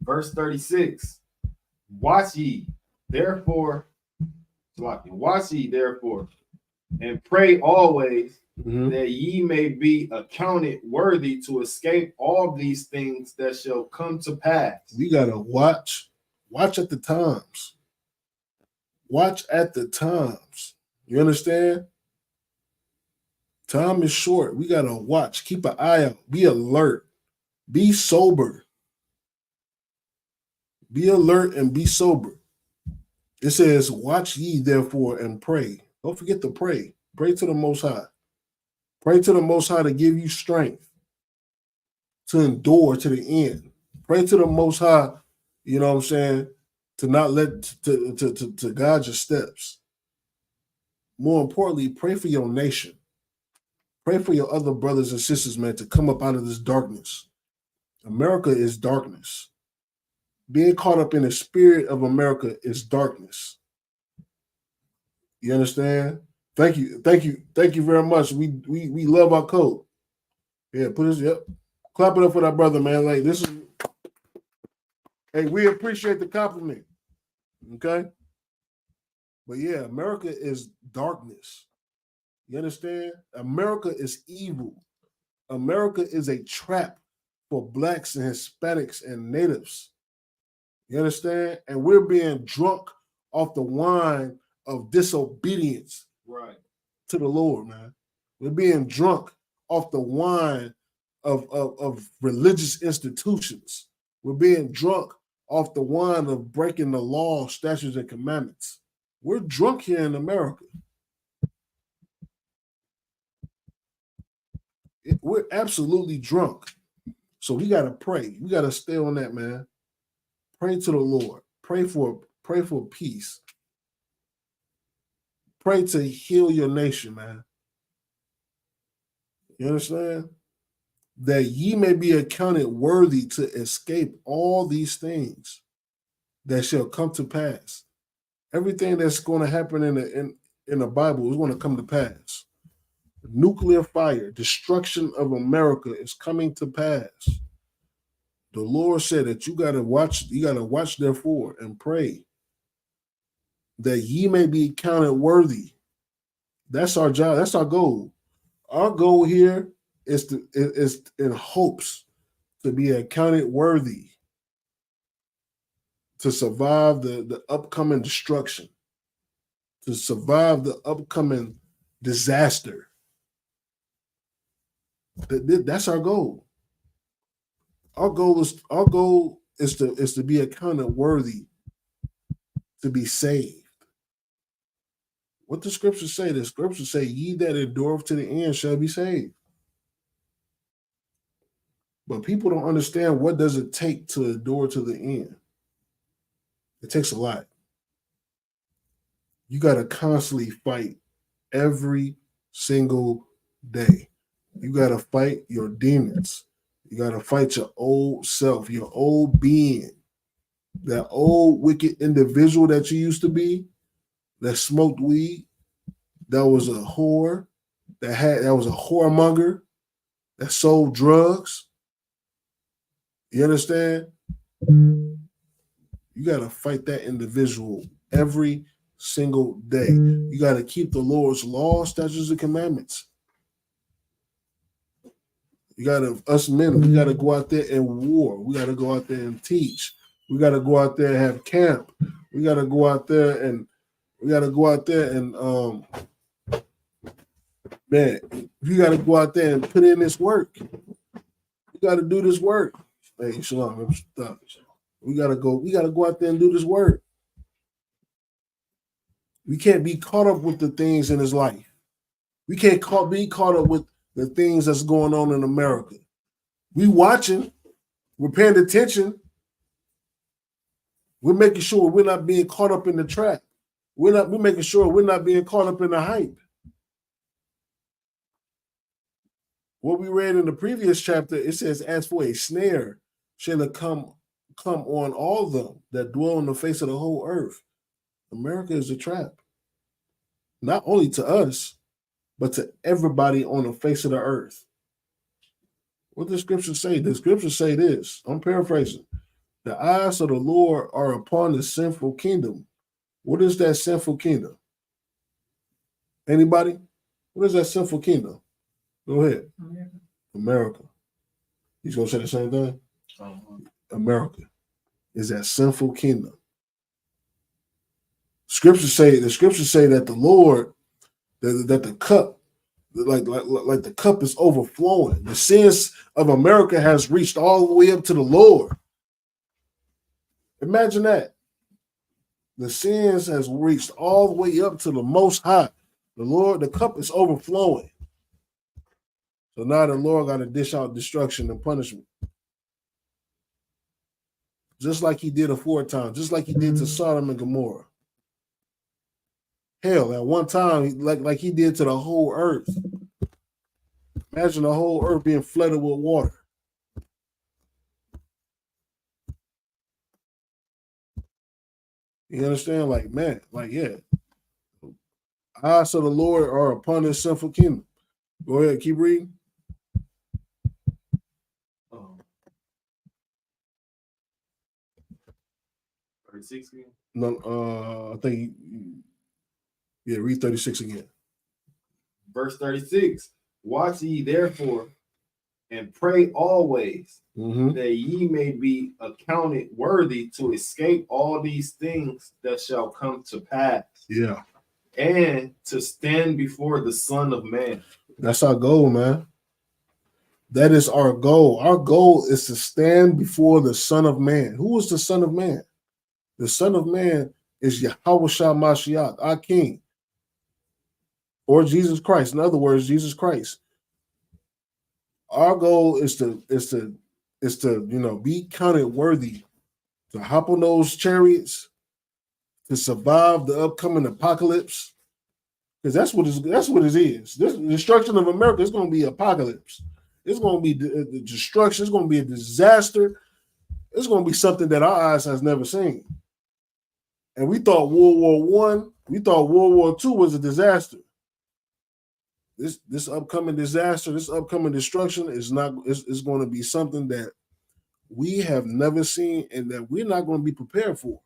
Verse 36. Watch ye, therefore, and pray always, that ye may be accounted worthy to escape all these things that shall come to pass. We gotta watch at the times. Watch at the times. You understand? Time is short. We gotta watch. Keep an eye out. Be alert. Be sober. Be alert and be sober. It says, watch ye therefore and pray. Don't forget to pray. Pray to the Most High. Pray to the Most High to give you strength to endure to the end. Pray to the Most High, you know what I'm saying, to not let, to guide your steps. More importantly, pray for your nation. Pray for your other brothers and sisters, man, to come up out of this darkness America is darkness. Being caught up in the spirit of America is darkness. You understand? Thank you very much. We love our code. Yeah, put this. Yep, clap it up for that brother, man. Like this is. Hey, we appreciate the compliment. Okay, but yeah, America is darkness. You understand? America is evil. America is a trap for blacks and Hispanics and natives. You understand? And we're being drunk off the wine of disobedience to the Lord, man. We're being drunk off the wine of religious institutions. We're being drunk off the wine of breaking the law, statutes, and commandments. We're drunk here in America. We're absolutely drunk. So we got to pray. We got to stay on that, man. Pray to the Lord. Pray for peace. Pray to heal your nation, man. You understand? That ye may be accounted worthy to escape all these things that shall come to pass. Everything that's going to happen in the Bible is going to come to pass. Nuclear fire, destruction of America is coming to pass. The Lord said that you got to watch therefore and pray that ye may be counted worthy. That's our job. That's our goal. Our goal here is in hopes to be accounted worthy to survive the upcoming destruction, to survive the upcoming disaster. That's our goal. Our goal is to be accounted worthy to be saved. What the scriptures say? The scriptures say, ye that endure to the end shall be saved. But people don't understand what does it take to endure to the end. It takes a lot. You got to constantly fight every single day. You got to fight your demons. You got to fight your old self, your old being, that old wicked individual that you used to be, that smoked weed, that was a whore, that was a whoremonger, that sold drugs. You understand? You got to fight that individual every single day. You got to keep the Lord's law, statutes, and commandments. You got to, us men, we got to go out there and war. We got to go out there and teach. We got to go out there and have camp. We got to go out there and man, you got to go out there and put in this work. You got to do this work. Hey, Shalom, stop. We gotta go out there and do this work. We can't be caught up with the things in his life. We can't be caught up with the things that's going on in America. We watching, we're paying attention. We're making sure we're not being caught up in the trap. We're making sure we're not being caught up in the hype. What we read in the previous chapter, it says, as for a snare shall it come on all them that dwell on the face of the whole earth. America is a trap. Not only to us, but to everybody on the face of the earth. What does the scripture say? The scriptures say this. I'm paraphrasing. The eyes of the Lord are upon the sinful kingdom. What is that sinful kingdom? Anybody? What is that sinful kingdom? Go ahead. America. He's going to say the same thing? America is that sinful kingdom. The scriptures say that the Lord, that the cup, like the cup is overflowing. The sins of America has reached all the way up to the Lord. Imagine that. The sins has reached all the way up to the Most High. The Lord, the cup is overflowing. So now the Lord got to dish out destruction and punishment. Just like he did aforetime, just like he did to Sodom and Gomorrah. Hell, at one time, like he did to the whole earth. Imagine the whole earth being flooded with water. You understand? Like, man, like, yeah. Eyes of the Lord are upon his sinful kingdom. Go ahead, keep reading. 36 again? No, I think read 36 again. Verse 36. Watch ye therefore and pray always, that ye may be accounted worthy to escape all these things that shall come to pass. Yeah. And to stand before the Son of Man. That's our goal, man. That is our goal. Our goal is to stand before the Son of Man. Who is the Son of Man? The Son of Man is Yahweh Shah Mashiach, our King, or Jesus Christ. In other words, Jesus Christ. Our goal is to be counted worthy to hop on those chariots, to survive the upcoming apocalypse, because that's what it is. This destruction of America is going to be apocalypse. It's going to be the destruction. It's going to be a disaster. It's going to be something that our eyes has never seen. And we thought World War I, we thought World War II was a disaster. This upcoming disaster, this upcoming destruction is going to be something that we have never seen and that we're not going to be prepared for.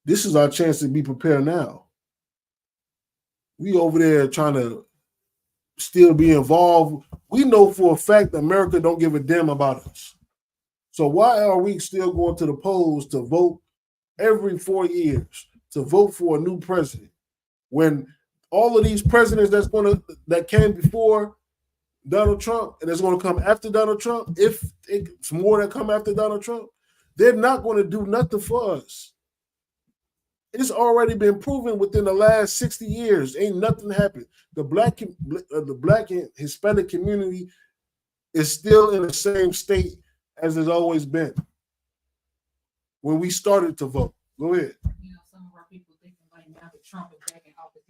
This is our chance to be prepared now. We over there trying to still be involved. We know for a fact that America don't give a damn about us. So why are we still going to the polls to vote every 4 years, to vote for a new president, when all of these presidents that came before Donald Trump and that's going to come after Donald Trump, if it's more that come after Donald Trump, they're not going to do nothing for us. It's already been proven within the last 60 years. Ain't nothing happened. The black and Hispanic community is still in the same state as it's always been when we started to vote. Go ahead. Some of our people thinking like now that Trump is back in office,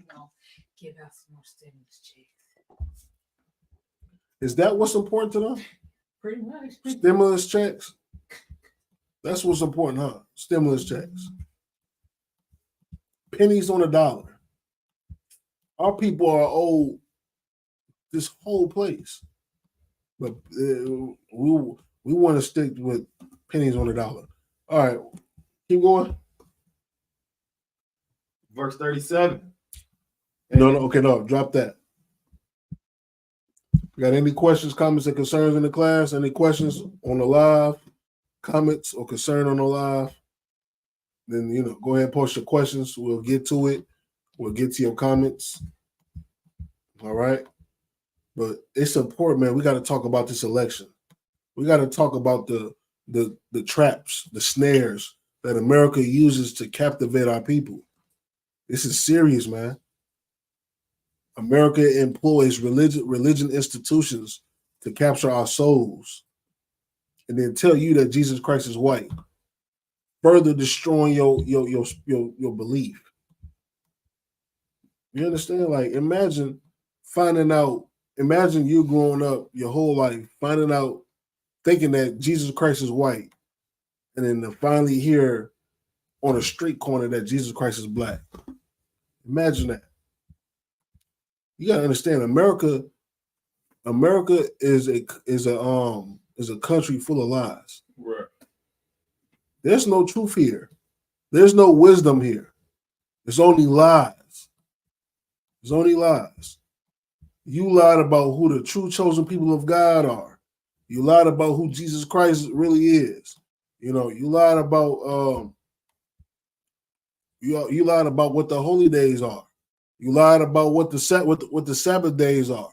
give out some more stimulus checks. Is that what's important to them? Pretty much. Stimulus checks? That's what's important, huh? Stimulus checks. Pennies on a dollar. Our people are owed this whole place. But we want to stick with pennies on a dollar. All right. Keep going. Verse 37. No, drop that. Got any questions, comments, and concerns in the class? Any questions on the live? Comments or concern on the live? Then, go ahead and post your questions. We'll get to it. We'll get to your comments. All right? But it's important, man. We got to talk about this election. We got to talk about the traps, the snares that America uses to captivate our people. This is serious, man. America employs religion institutions to capture our souls and then tell you that Jesus Christ is white, further destroying your belief. You understand? Like, imagine you growing up your whole life, finding out, thinking that Jesus Christ is white, and then to finally hear on a street corner that Jesus Christ is black. Imagine that. You gotta understand, America is a country full of lies. Right. There's no truth here. There's no wisdom here. It's only lies. It's only lies. You lied about who the true chosen people of God are. You lied about who Jesus Christ really is. You lied about you lied about what the holy days are. You lied about what the Sabbath days are.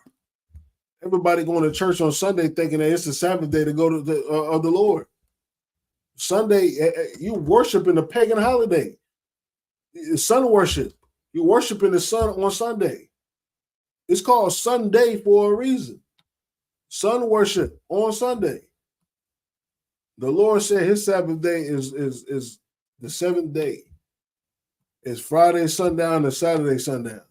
Everybody going to church on Sunday thinking that it's the Sabbath day to go to the Lord. Sunday, you worshiping the pagan holiday. It's sun worship. You're worshiping the sun on Sunday. It's called Sunday for a reason. Sun worship on Sunday. The Lord said his Sabbath day is the seventh day. It's Friday sundown to Saturday sundown.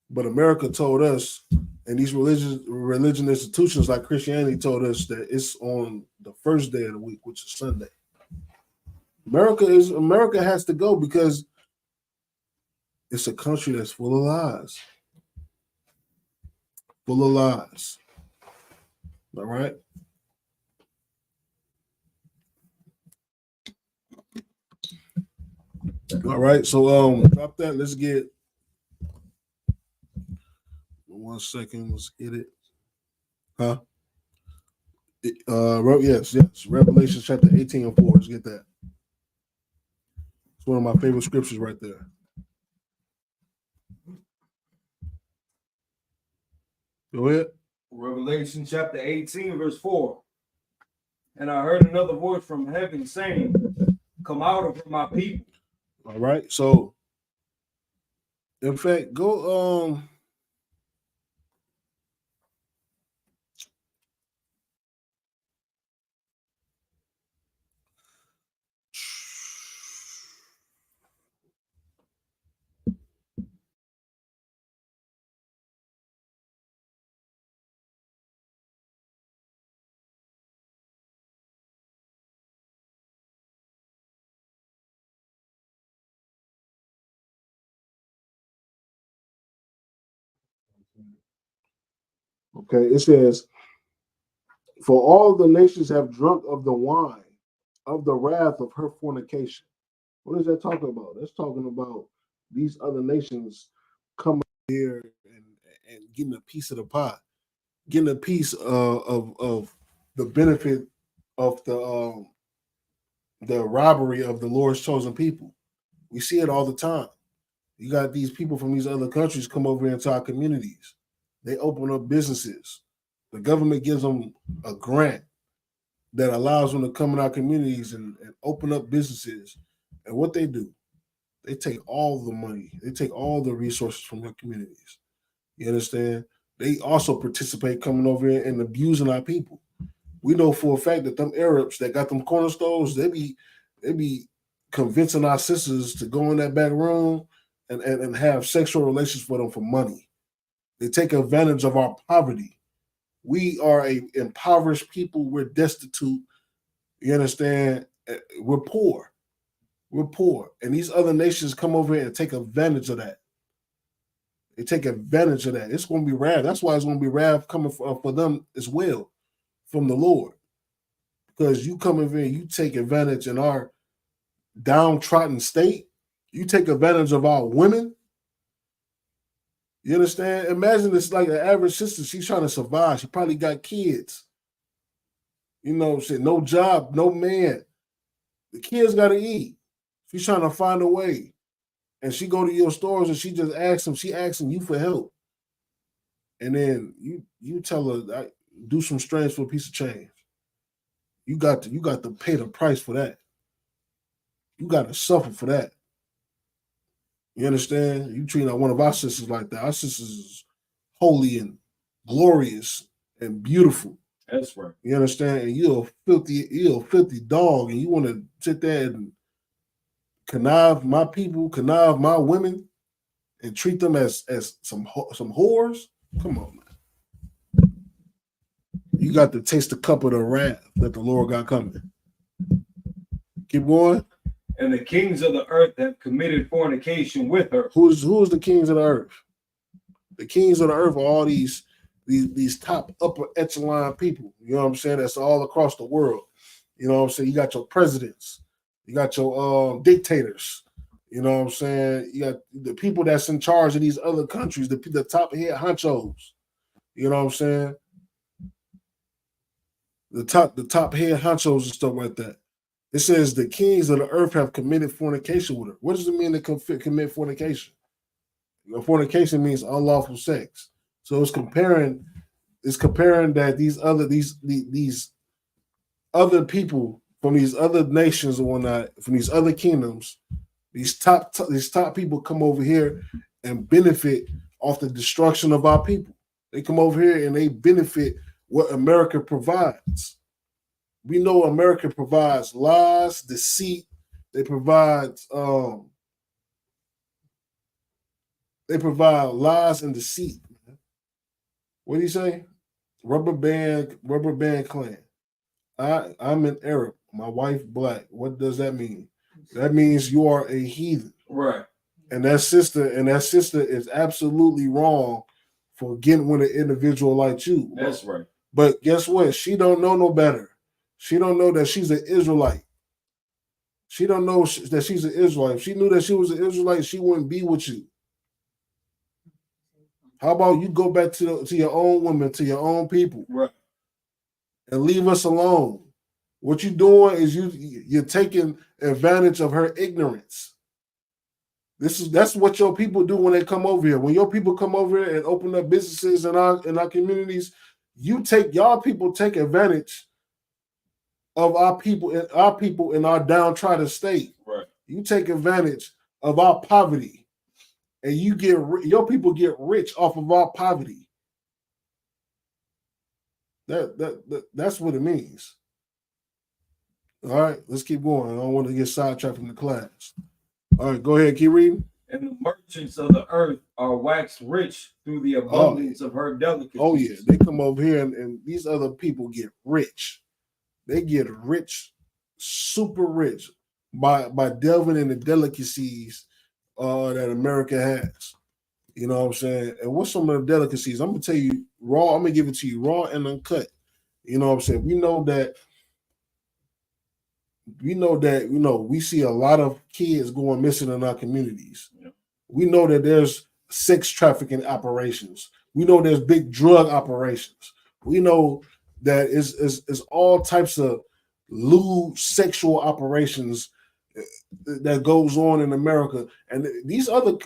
But America told us, and these religion institutions like Christianity told us that it's on the first day of the week, which is Sunday. America has to go because it's a country that's full of lies. Full of lies. All right. All right. So drop that. Let's get 1 second. Let's get it. Huh? Yes. Revelation chapter 18 and 4. Let's get that. It's one of my favorite scriptures right there. Go ahead. Revelation chapter 18, verse 4. And I heard another voice from heaven saying, "Come out of her, my people." All right. So, in fact, go okay. It says, "For all the nations have drunk of the wine of the wrath of her fornication." What is that talking about? That's talking about these other nations coming here and getting a piece of the pie, getting a piece of the benefit of the robbery of the Lord's chosen people. We see it all the time. You got these people from these other countries come over into our communities. They open up businesses. The government gives them a grant that allows them to come in our communities and open up businesses. And what they do, they take all the money, they take all the resources from their communities. You understand? They also participate coming over here and abusing our people. We know for a fact that them Arabs that got them corner stores, they be convincing our sisters to go in that back room and have sexual relations with them for money. They take advantage of our poverty. We are a impoverished people. We're destitute. You understand? We're poor. We're poor. And these other nations come over here and take advantage of that. They take advantage of that. It's going to be wrath. That's why it's going to be wrath coming for them as well from the Lord. Because you come over here, you take advantage in our downtrodden state. You take advantage of our women. You understand? Imagine it's like an average sister. She's trying to survive. She probably got kids. You know, shit, no job, no man. The kids got to eat. She's trying to find a way. And she go to your stores and she just asks them, she asking you for help. And then you tell her, do some strange for a piece of change. You got to pay the price for that. You got to suffer for that. You understand? You treat one of our sisters like that. Our sisters is holy and glorious and beautiful. That's right. You understand? And you're a filthy dog, and you want to sit there and connive my people, connive my women, and treat them as some whores. Come on, man. You got to taste the cup of the wrath that the Lord got coming. Keep going. And the kings of the earth have committed fornication with her. Who is the kings of the earth? The kings of the earth are all these top upper echelon people. You know what I'm saying? That's all across the world. You know what I'm saying? You got your presidents, you got your dictators. You know what I'm saying? You got the people that's in charge of these other countries, the top head honchos. You know what I'm saying? The top head honchos and stuff like that. It says the kings of the earth have committed fornication with her. What does it mean to commit fornication? Fornication means unlawful sex. So it's comparing that these other people from these other nations or whatnot, from these other kingdoms, these top people come over here and benefit off the destruction of our people. They come over here and they benefit what America provides. We know America provides lies, deceit. They provide lies and deceit. What do you say? Rubber band clan. I'm an Arab. My wife black. What does that mean? that means you are a heathen. Right. And that sister is absolutely wrong for getting with an individual like you. That's right. But guess what? She don't know no better. She don't know that she's an Israelite. She don't know that she's an Israelite. If she knew that she was an Israelite, she wouldn't be with you. How about you go back to your own women, to your own people, Right, and leave us alone? What you're doing is you're taking advantage of her ignorance. That's what your people do when they come over here. When your people come over here and open up businesses in our communities, y'all people take advantage of our people in our downtrodden state. right. You take advantage of our poverty, and your people get rich off of our poverty. That's what it means. All right, let's keep going. I don't want to get sidetracked from the class. All right, go ahead, keep reading. And the merchants of the earth are waxed rich through the abundance of her delicacies. Oh yeah, they come over here and these other people get rich. They get rich, super rich, by delving in the delicacies that America has. You know what I'm saying? And what's some of the delicacies? I'm gonna tell you raw. I'm gonna give it to you raw and uncut. You know what I'm saying? We know that. We see a lot of kids going missing in our communities. Yeah. We know that there's sex trafficking operations. We know there's big drug operations. We know that it's all types of lewd sexual operations that goes on in America, and these other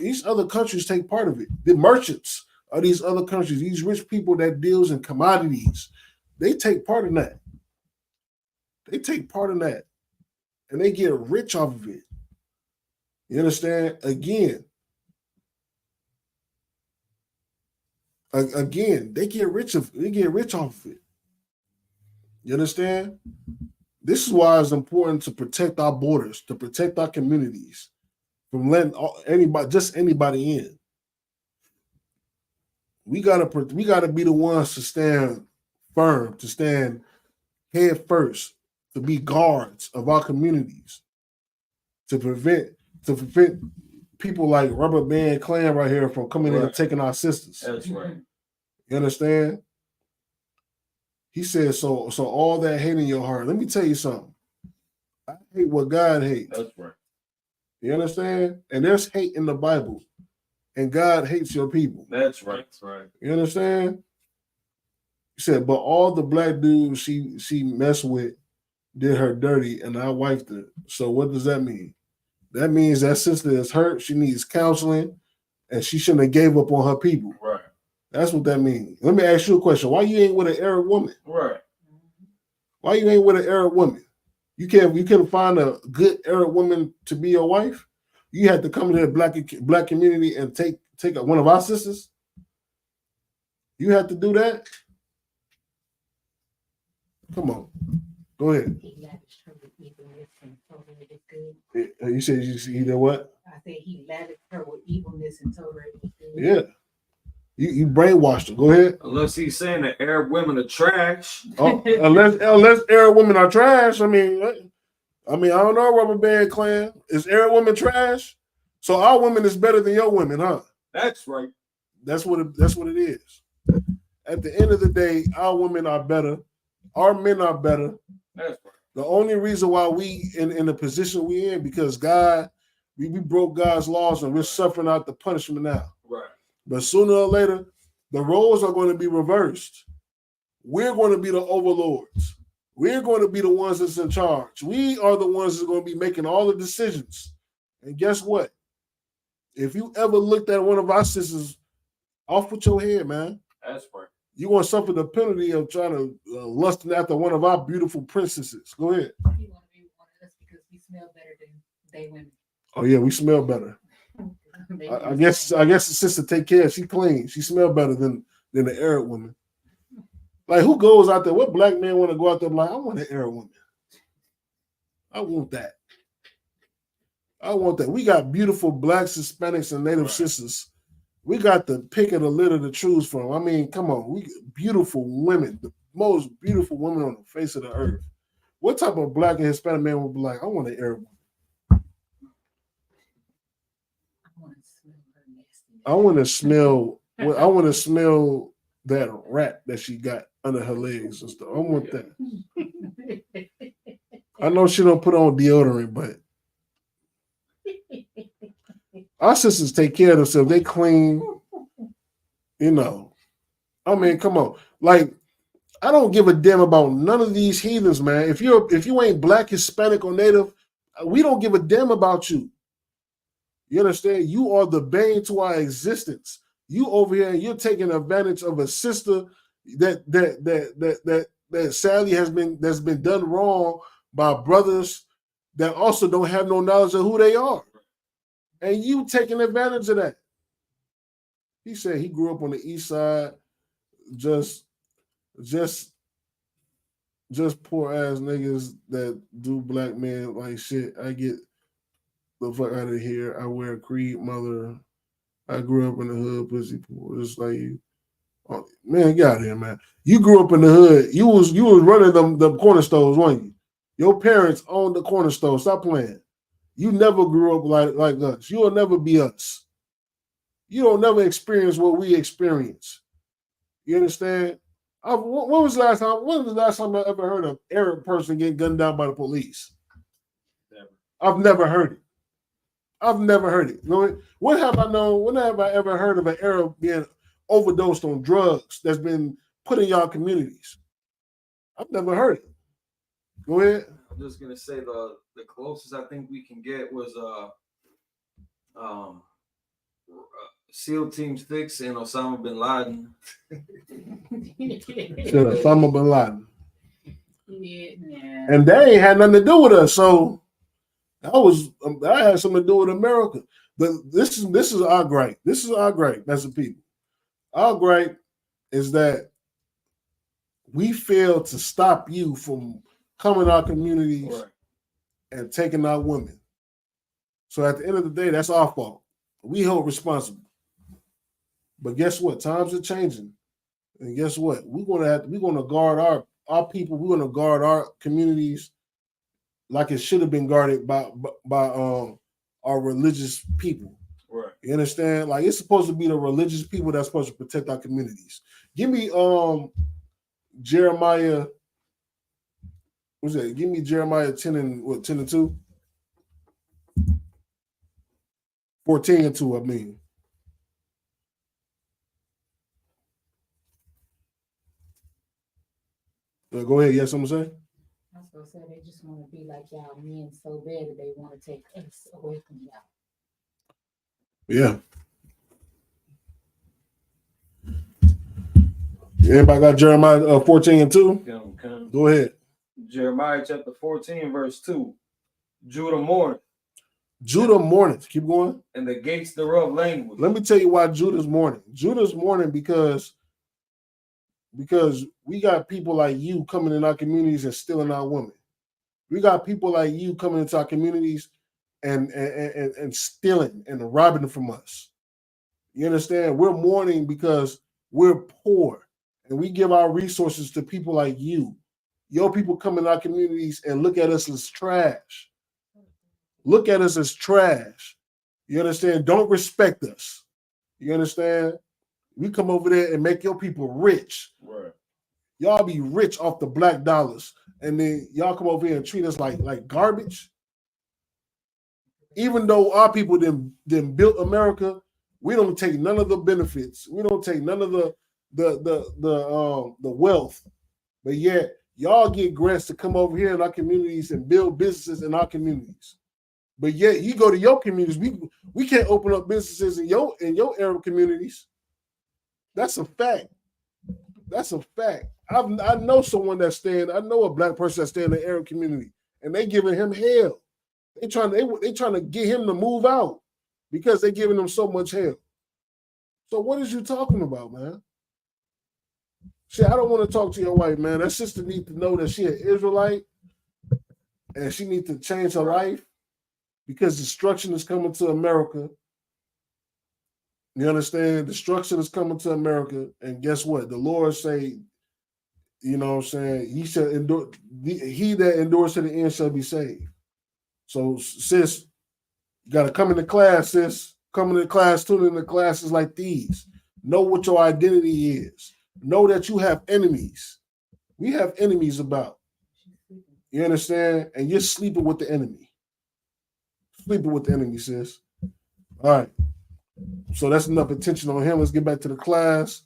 countries take part of it. The merchants of these other countries, these rich people that deals in commodities, they take part in that. They take part in that, and they get rich off of it. You understand? Again, they get rich off of it. You understand? This is why it's important to protect our borders, to protect our communities from letting anybody in. We gotta be the ones to stand firm, to stand head first, to be guards of our communities, to prevent people like Rubber Band Clan right here from coming in and taking our sisters. That's right. You understand? He said, so all that hate in your heart. Let me tell you something. I hate what God hates. That's right. You understand? And there's hate in the Bible. And God hates your people. That's right. That's right. You understand? He said, but all the black dudes she messed with did her dirty, and I wifed her. So what does that mean? That means that sister is hurt. She needs counseling, and she shouldn't have gave up on her people. Right. That's what that means. Let me ask you a question. Why you ain't with an Arab woman? Right. Why you ain't with an Arab woman? You couldn't find a good Arab woman to be your wife? You had to come to the black community and take one of our sisters? You had to do that? Come on. Go ahead. He lavished her with evilness and told her it was good. You said he did what? I said he lavished her with evilness and told her it was good. Yeah. You brainwashed her. Go ahead. Unless he's saying that Arab women are trash. Oh, unless Arab women are trash. I mean, I don't know, Rubber Band Clan. Is Arab women trash? So our women is better than your women, huh? That's right. That's what it is. At the end of the day, our women are better. Our men are better. That's right. The only reason why we in the position we in because God, we broke God's laws and we're suffering out the punishment now. Right. But sooner or later, the roles are going to be reversed. We're going to be the overlords. We're going to be the ones that's in charge. We are the ones that's going to be making all the decisions. And guess what? If you ever looked at one of our sisters, off with your head, man. That's right. You're going to suffer the penalty of trying to lust after one of our beautiful princesses. Go ahead. He want to be one of us because we smell better than they women. Oh yeah, we smell better. I guess the sister take care. She clean. She smell better than the Arab woman. Like who goes out there? What black man want to go out there like I want an Arab woman? I want that. I want that. We got beautiful blacks, Hispanics, and Native sisters. We got the pick of the litter to choose from. I mean, come on. We beautiful women, the most beautiful women on the face of the earth. What type of black and Hispanic man would be like, I want an Arab woman? I want to smell. I want to smell that rat that she got under her legs and stuff. I want that. I know she don't put on deodorant, but our sisters take care of themselves. They clean. You know. I mean, come on. Like, I don't give a damn about none of these heathens, man. If you ain't black, Hispanic, or native, we don't give a damn about you. You understand? You are the bane to our existence. You over here, you're taking advantage of a sister that sadly that's been done wrong by brothers that also don't have no knowledge of who they are. And you taking advantage of that. He said he grew up on the east side, just poor ass niggas that do black men like shit. I get the fuck out of here. I wear a creed, mother. I grew up in the hood, pussy poor. Just like you. Oh, man, get out of here, man. You grew up in the hood. You was running them corner stores, weren't you? Your parents owned the corner store. Stop playing. You never grew up like us. You will never be us. You don't never experience what we experience. You understand? When was the last time I ever heard of an Arab person getting gunned down by the police? Never. I've never heard it. I've never heard it. When have I ever heard of an Arab being overdosed on drugs that's been put in y'all communities? I've never heard it. Go ahead. I'm just gonna say the closest I think we can get was SEAL Team 6 and Osama bin Laden. Osama bin Laden. Yeah. And they ain't had nothing to do with us, so that had something to do with America. This is our gripe. This is our gripe as a people. Our gripe is that we fail to stop you from coming to our communities and taking our women. So at the end of the day, that's our fault. We hold responsible. But guess what? Times are changing. And guess what? We're gonna guard our people, we're gonna guard our communities like it should have been guarded by our religious people. Right. You understand? Like it's supposed to be the religious people that's supposed to protect our communities. Give me Jeremiah. What's that? Give me Jeremiah 10 and 2. 14 and 2, I mean. Go ahead. You have something to say? I was gonna say they just want to be like y'all men so bad that they want to take us away from y'all. Yeah. Everybody got Jeremiah 14 and 2? Okay. Go ahead. Jeremiah chapter 14, verse 2. Judah mourneth. Judah mourneth. Keep going. And the gates thereof languish. Let me tell you why Judah's mourning. Judah's mourning because we got people like you coming in our communities and stealing our women. We got people like you coming into our communities and stealing and robbing them from us. You understand? We're mourning because we're poor and we give our resources to people like you. Your people come in our communities and look at us as trash. Look at us as trash. You understand? Don't respect us. You understand? We come over there and make your people rich. Right. Y'all be rich off the black dollars. And then y'all come over here and treat us like garbage. Even though our people then built America, we don't take none of the benefits. We don't take none of the wealth. But yet y'all get grants to come over here in our communities and build businesses in our communities. But yet you go to your communities, we can't open up businesses in your Arab communities. That's a fact. That's a fact. I know someone I know a black person that stay in the Arab community, and they giving him hell. They trying to get him to move out because they giving him so much hell. So what is you talking about, man? Shit, I don't want to talk to your wife, man. That sister needs to know that she an Israelite, and she needs to change her life because destruction is coming to America. You understand? Destruction is coming to America. And guess what? The Lord say, you know what I'm saying? He shall endure, he that endures to the end shall be saved. So, sis, you got to come into class, sis. Coming to class, tuning into classes like these. Know what your identity is. Know that you have enemies. We have enemies about. You understand? And you're sleeping with the enemy. Sleeping with the enemy, sis. All right. So that's enough attention on him. Let's get back to the class.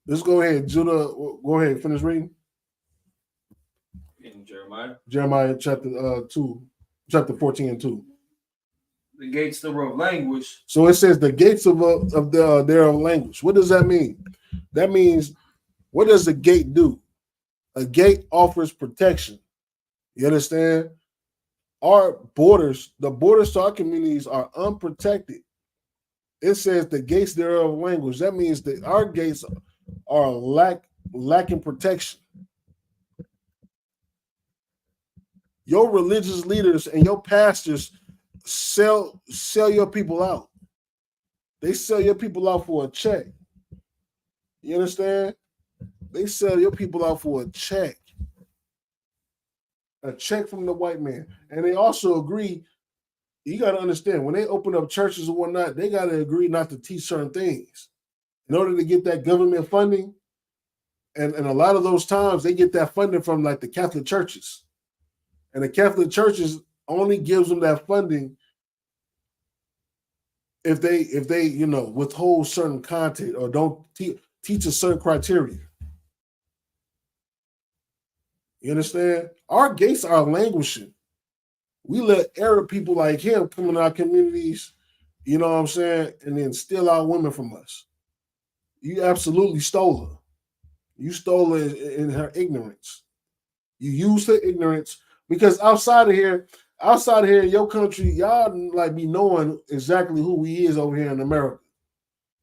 Let's go ahead. Judah, go ahead. Finish reading. In Jeremiah. Jeremiah chapter 14 and 2. The gates thereof languish. So it says the gates of their language. What does that mean? That means, what does a gate do? A gate offers protection. You understand? Our borders, the borders to our communities are unprotected. It says the gates thereof language. That means that our gates are lacking protection. Your religious leaders and your pastors sell your people out. They sell your people out for a check. You understand? They sell your people out for a check from the white man. And they also agree, you got to understand, when they open up churches and whatnot, they got to agree not to teach certain things in order to get that government funding. And a lot of those times they get that funding from like the Catholic churches. And the Catholic churches only gives them that funding if they withhold certain content or don't teach a certain criteria. You understand? Our gates are languishing. We let Arab people like him come in our communities, you know what I'm saying, and then steal our women from us. You absolutely stole her. You stole her in her ignorance. You used her ignorance because outside of here in your country, y'all like be knowing exactly who we is over here in America.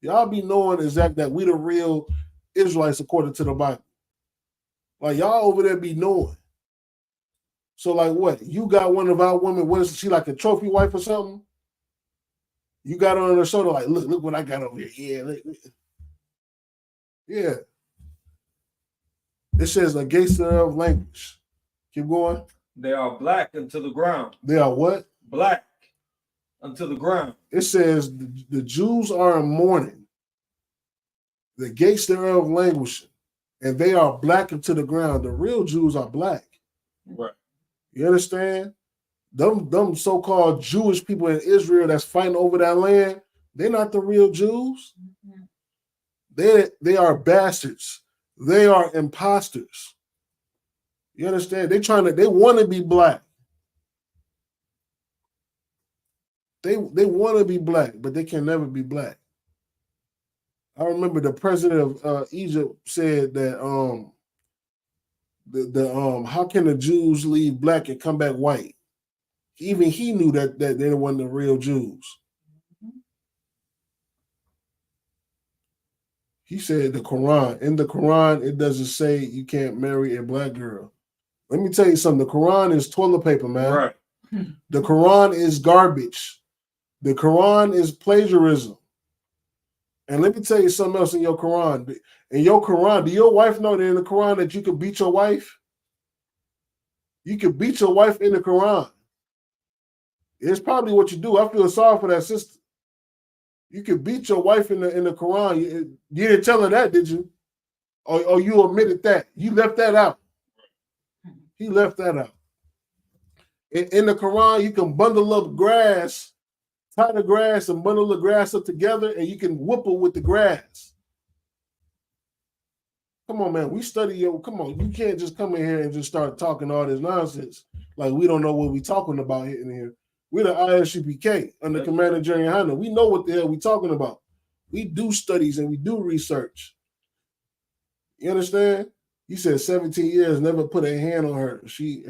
Y'all be knowing exactly that we the real Israelites according to the Bible. Like y'all over there be knowing. So like what? You got one of our women, what is she, like a trophy wife or something? You got her on her shoulder like, look what I got over here. Yeah. Yeah. It says the gates thereof language. Keep going. They are black unto the ground. They are what? Black unto the ground. It says the Jews are in mourning. The gates thereof languishing. And they are black unto the ground. The real Jews are black. Right. You understand? Them so-called Jewish people in Israel that's fighting over that land, they're not the real Jews. They are bastards. They are imposters. You understand? They want to be black. They want to be black, but they can never be black. I remember the president of Egypt said that how can the Jews leave black and come back white? Even he knew that they weren't the real Jews. He said in the Quran, it doesn't say you can't marry a black girl. Let me tell you something. The Quran is toilet paper, man. Right. The Quran is garbage. The Quran is plagiarism. And let me tell you something else in your Quran. In your Quran, do your wife know that in the Quran that you could beat your wife? You could beat your wife in the Quran. It's probably what you do. I feel sorry for that sister. You could beat your wife in the Quran. You didn't tell her that, did you? Or you admitted that. You left that out. He left that out. In the Quran, you can bundle up grass, tie the grass and bundle the grass up together, and you can whoop her with the grass. Come on, man. We study come on. You can't just come in here and just start talking all this nonsense. Like we don't know what we're talking about in here. We're the ISUPK under Commander Jerry Hanna. We know what the hell we're talking about. We do studies and we do research. You understand? You said 17 years, never put a hand on her. She's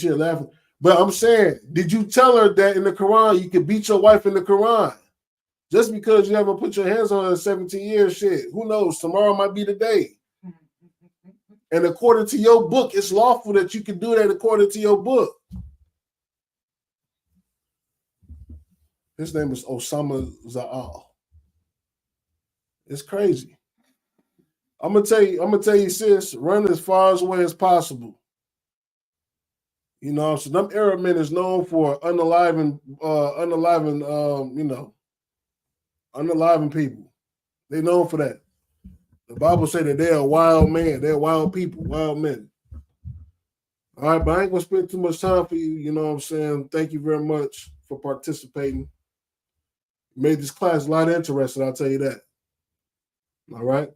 here laughing. But I'm saying, did you tell her that in the Quran you could beat your wife in the Quran? Just because you haven't put your hands on her in 17 years, shit, who knows? Tomorrow might be the day. And according to your book, it's lawful that you can do that according to your book. His name is Osama Zaal. It's crazy. I'm gonna tell you, sis, run as far away as possible. You know, so them Arab men is known for unaliving people. They known for that. The Bible say that they are wild men. They're wild people, wild men. All right, but I ain't gonna spend too much time for you. You know what I'm saying? Thank you very much for participating. Made this class a lot interesting, I'll tell you that. All right?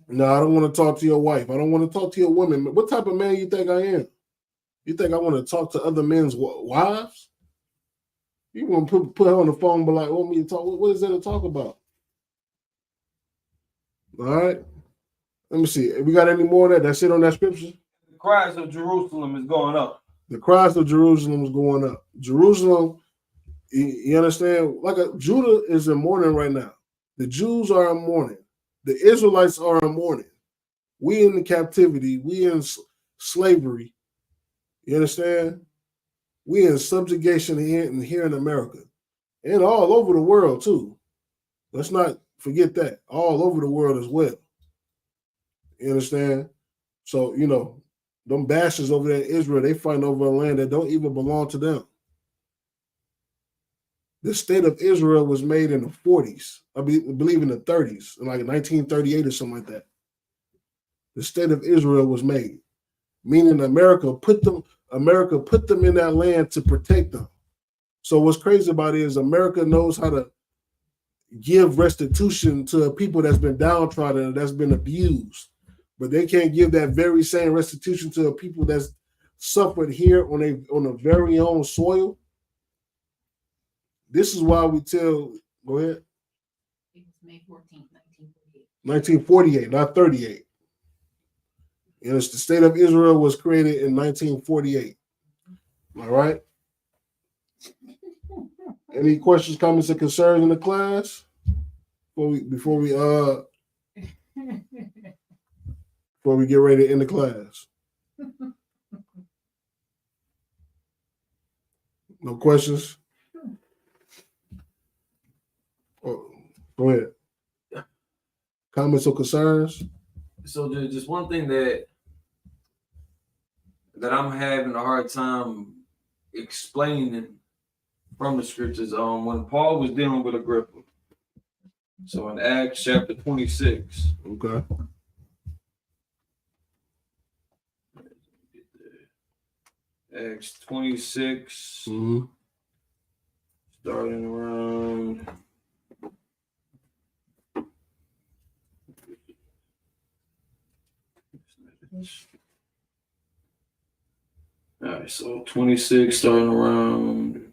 No, I don't want to talk to your wife. I don't want to talk to your women. What type of man you think I am? You think I want to talk to other men's wives? You want to put her on the phone, but like, want me to talk? What is there to talk about? All right. Let me see. We got any more of that? That's it on that scripture? The cries of Jerusalem is going up. The cries of Jerusalem is going up. Jerusalem, you understand? Judah is in mourning right now. The Jews are in mourning. The Israelites are in mourning. We in the captivity. We in slavery. You understand? We in subjugation here in America. And all over the world, too. Let's not forget that. All over the world as well. You understand? So, you know, them bastards over there in Israel, they fighting over a land that don't even belong to them. The state of Israel was made in the 40s. I believe in the 30s, in like 1938 or something like that. The state of Israel was made, meaning America put them in that land to protect them. So what's crazy about it is America knows how to give restitution to people that's been downtrodden and that's been abused. But they can't give that very same restitution to people that's suffered here on a very own soil. This is why we tell. Go ahead. It was May 14th, 1948, not 38. You know, the state of Israel was created in 1948. All right. Any questions, comments, or concerns in the class before we get ready to end the class? No questions? Oh, go ahead. Comments or concerns? So just one thing that I'm having a hard time explaining from the scriptures, when Paul was dealing with Agrippa. So in Acts chapter 26. Okay. Acts 26. Mm-hmm. Starting around. All right, so 26 starting around.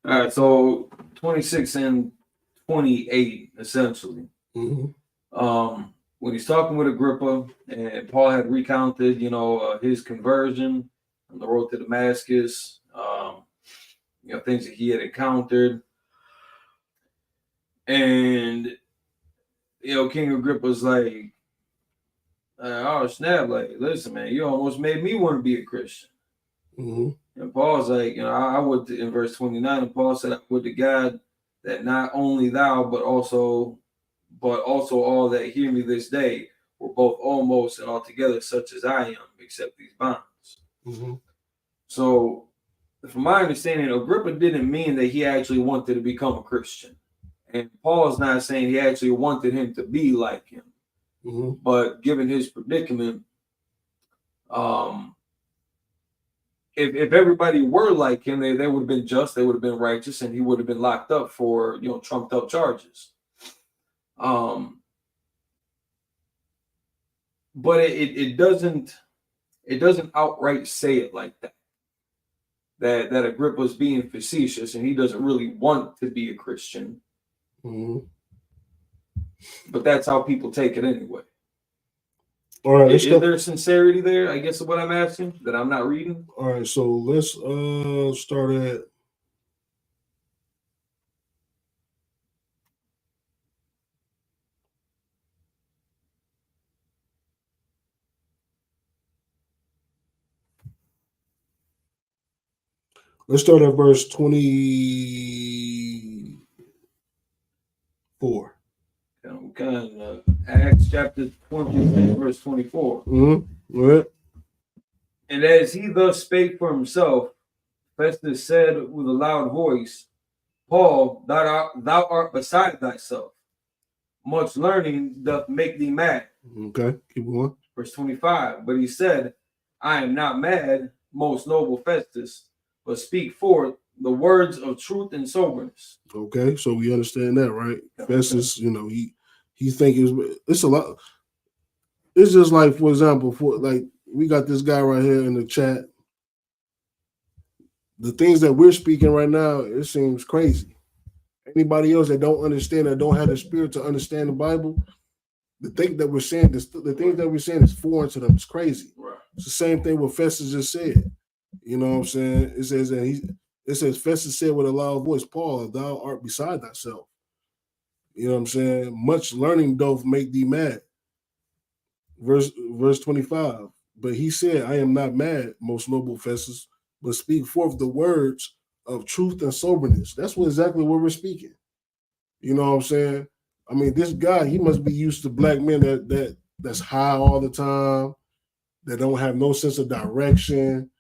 All right, so 26 and 28 essentially. Mm-hmm. When he's talking with Agrippa, and Paul had recounted, his conversion on the road to Damascus, things that he had encountered, and King Agrippa's like, oh snap! Like, listen, man, you almost made me want to be a Christian. Mm-hmm. And Paul's like, I would, in verse 29, and Paul said, I would to God that not only thou, but also all that hear me this day were both almost and altogether such as I am, except these bonds. Mm-hmm. So, from my understanding, Agrippa didn't mean that he actually wanted to become a Christian. And Paul's not saying he actually wanted him to be like him. Mm-hmm. But given his predicament, if everybody were like him, they would have been just, they would have been righteous, and he would have been locked up for trumped up charges. But it doesn't outright say it like that. That Agrippa's being facetious and he doesn't really want to be a Christian. Mm-hmm. But that's how people take it anyway. All right, is there sincerity there? I guess is what I'm asking that I'm not reading. All right, so let's start at. Let's start at verse 24. Acts chapter 26, verse 24. Right. And as he thus spake for himself, Festus said with a loud voice, Paul, thou art beside thyself. Much learning doth make thee mad. Okay, keep going. Verse 25. But he said, I am not mad, most noble Festus, but speak forth the words of truth and soberness. Okay, so we understand that, right? Okay. Festus, he think it's a lot. It's just like, for example, we got this guy right here in the chat. The things that we're speaking right now, it seems crazy. Anybody else that don't understand, that don't have the spirit to understand the Bible, the thing that we're saying, the things that we're saying is foreign to them. It's crazy. Right. It's the same thing what Festus just said. You know what I'm saying? It says that Festus said with a loud voice, Paul, thou art beside thyself. You know what I'm saying? Much learning doth make thee mad. Verse 25. But he said, I am not mad, most noble Festus, but speak forth the words of truth and soberness. That's exactly what we're speaking. You know what I'm saying? I mean, this guy, he must be used to black men that's high all the time, that don't have no sense of direction.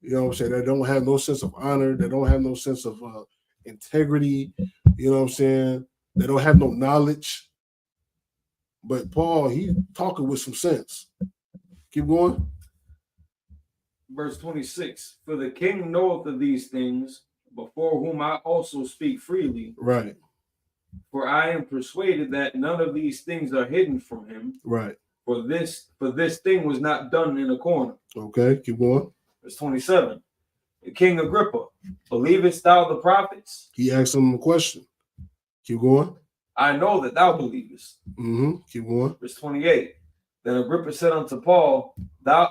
You know what I'm saying? That don't have no sense of honor. That don't have no sense of integrity. You know what I'm saying? They don't have no knowledge. But Paul, he talking with some sense. Keep going. Verse 26. For the king knoweth of these things, before whom I also speak freely. Right. For I am persuaded that none of these things are hidden from him. Right. For this thing was not done in a corner. Okay, keep going. Verse 27. King Agrippa, believest thou the prophets? He asked him a question. Keep going. I know that thou believest. Keep going. Verse 28. Then Agrippa said unto Paul, Then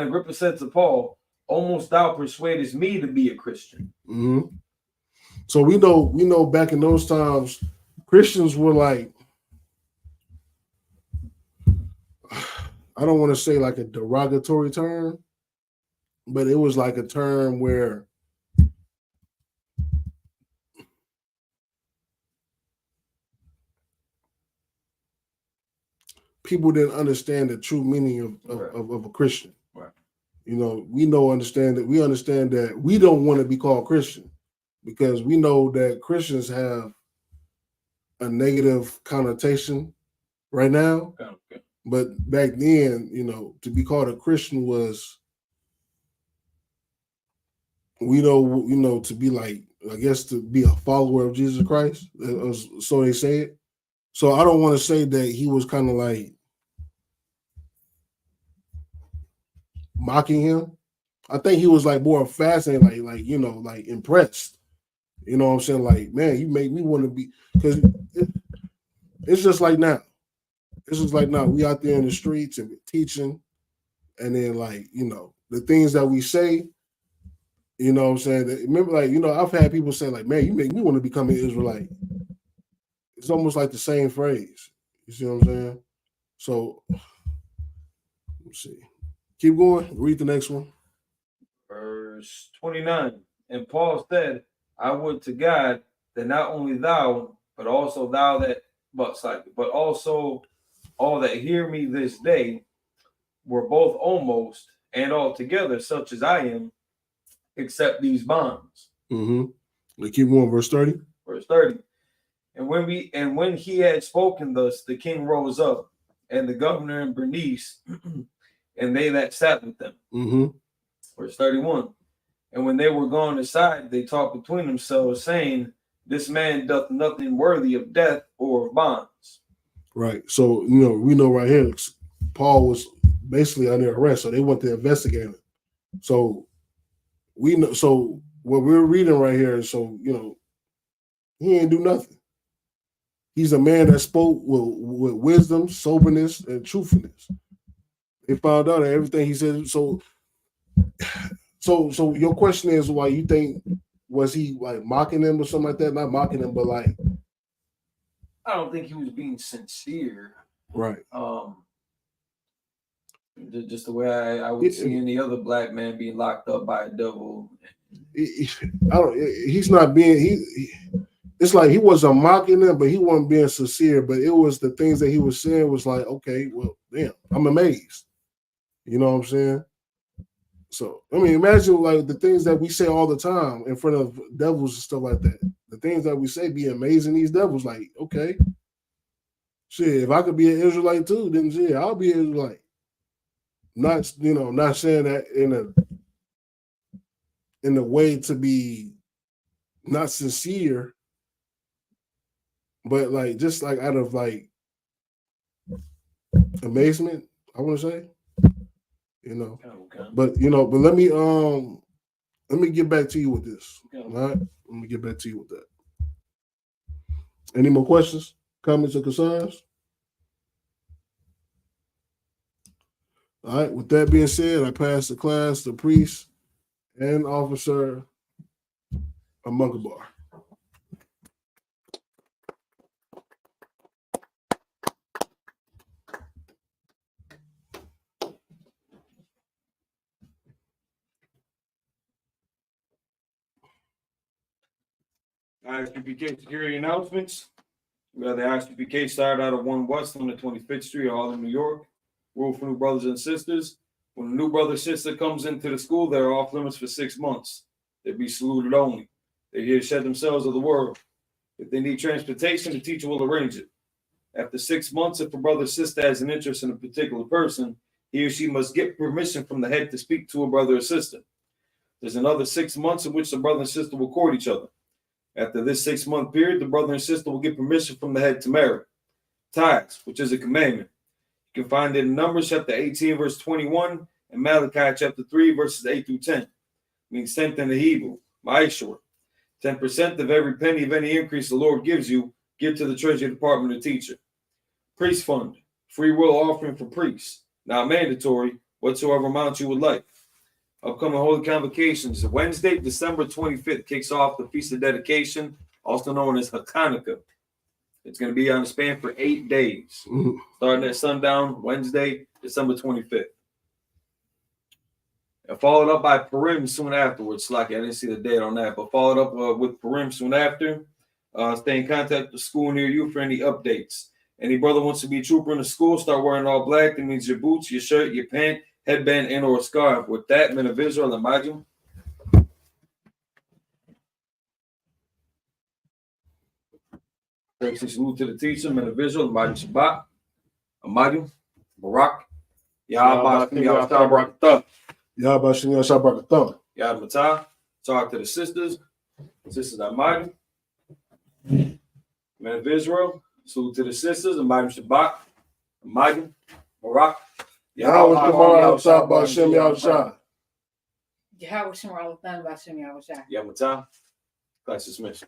Agrippa said to Paul, almost thou persuadest me to be a Christian. So we know back in those times, Christians were like, I don't want to say like a derogatory term, but it was like a term where people didn't understand the true meaning of a Christian. Right. You know, we understand that we don't want to be called Christian because we know that Christians have a negative connotation right now. Okay. But back then, to be called a Christian was, to be like, I guess, to be a follower of Jesus Christ. So they say it. So I don't want to say that he was kind of like mocking him. I think he was like more fascinated, like impressed. You know what I'm saying? Like, man, you make me want to be, because it's just like now. It's just like now. We out there in the streets and we're teaching, and then the things that we say, you know what I'm saying? Remember, I've had people say, like, man, you make me want to become an Israelite. It's almost like the same phrase. You see what I'm saying? So, let's see. Keep going. Read the next one. Verse 29. And Paul said, I would to God that not only thou, but also all that hear me this day were both almost and altogether such as I am, except these bonds. We keep going. Verse 30. Verse 30. And when he had spoken thus, the king rose up, and the governor and Bernice, and they that sat with them. Verse 31. And when they were gone aside, they talked between themselves, saying, this man doth nothing worthy of death or of bonds. Right. So, we know right here, Paul was basically under arrest, so they went to investigate him. So we know. So what we're reading right here is, he ain't do nothing. He's a man that spoke with wisdom, soberness, and truthfulness. They found out that everything he said. So your question is, why you think, was he like mocking them or something like that? Not mocking them, but like, I don't think he was being sincere. Right. Just the way I would see any other black man being locked up by a devil. He's not being. it's like he wasn't mocking them, but he wasn't being sincere. But it was the things that he was saying was like, okay, well, damn, I'm amazed. You know what I'm saying? So, I mean, imagine like the things that we say all the time in front of devils and stuff like that. The things that we say be amazing these devils. Like, okay, shit, if I could be an Israelite too, then shit, I'll be an Israelite. Not, you know, not saying that in a way to be not sincere, but like just like out of like amazement, I want to say, you know. Okay. But let me get back to you with this. All right, let me get back to you with that. Any more questions, comments, or concerns? All right. With that being said, I pass the class to priest and officer Amungabar. ISPPK security announcements. We got the ISPPK started out of 1 West on the 25th Street, Harlem, New York. Rule for new brothers and sisters. When a new brother or sister comes into the school, they're off limits for 6 months. They'll be saluted only. They're here to shed themselves of the world. If they need transportation, the teacher will arrange it. After 6 months, if a brother or sister has an interest in a particular person, he or she must get permission from the head to speak to a brother or sister. There's another 6 months in which the brother and sister will court each other. After this 6-month period, the brother and sister will get permission from the head to marry. Tithes, which is a commandment. You can find it in Numbers chapter 18, verse 21, and Malachi chapter 3, verses 8 through 10. It means sent in the Hebrew, Ma'ashor. 10% of every penny of any increase the Lord gives you, give to the treasury department or teacher. Priest fund, free will offering for priests, not mandatory, whatsoever amount you would like. Upcoming holy convocations. Wednesday, December 25th, kicks off the Feast of Dedication, also known as Hanukkah. It's going to be on a span for 8 days, starting at sundown, Wednesday, December 25th. And followed up by Purim soon afterwards. Like I didn't see the date on that, but followed up with Purim soon after. Stay in contact with the school near you for any updates. Any brother wants to be a trooper in the school, start wearing all black. That means your boots, your shirt, your pant, headband, and or a scarf. With that, men of Israel, imagine. Salute to the teacher, men of Israel, imagine Shabbat, imagine Barak, Yahweh, Yahweh, Yahweh Shem Shabbat. Yahweh Matah. Talk to the sisters imagine. Men of Israel, salute to the sisters, imagine Shabbat, imagine Barak. Yahweh Shabbat Shem Yahweh. Yahweh Shem Yahweh Shem Yahweh. Yahweh Matah. Class dismissed.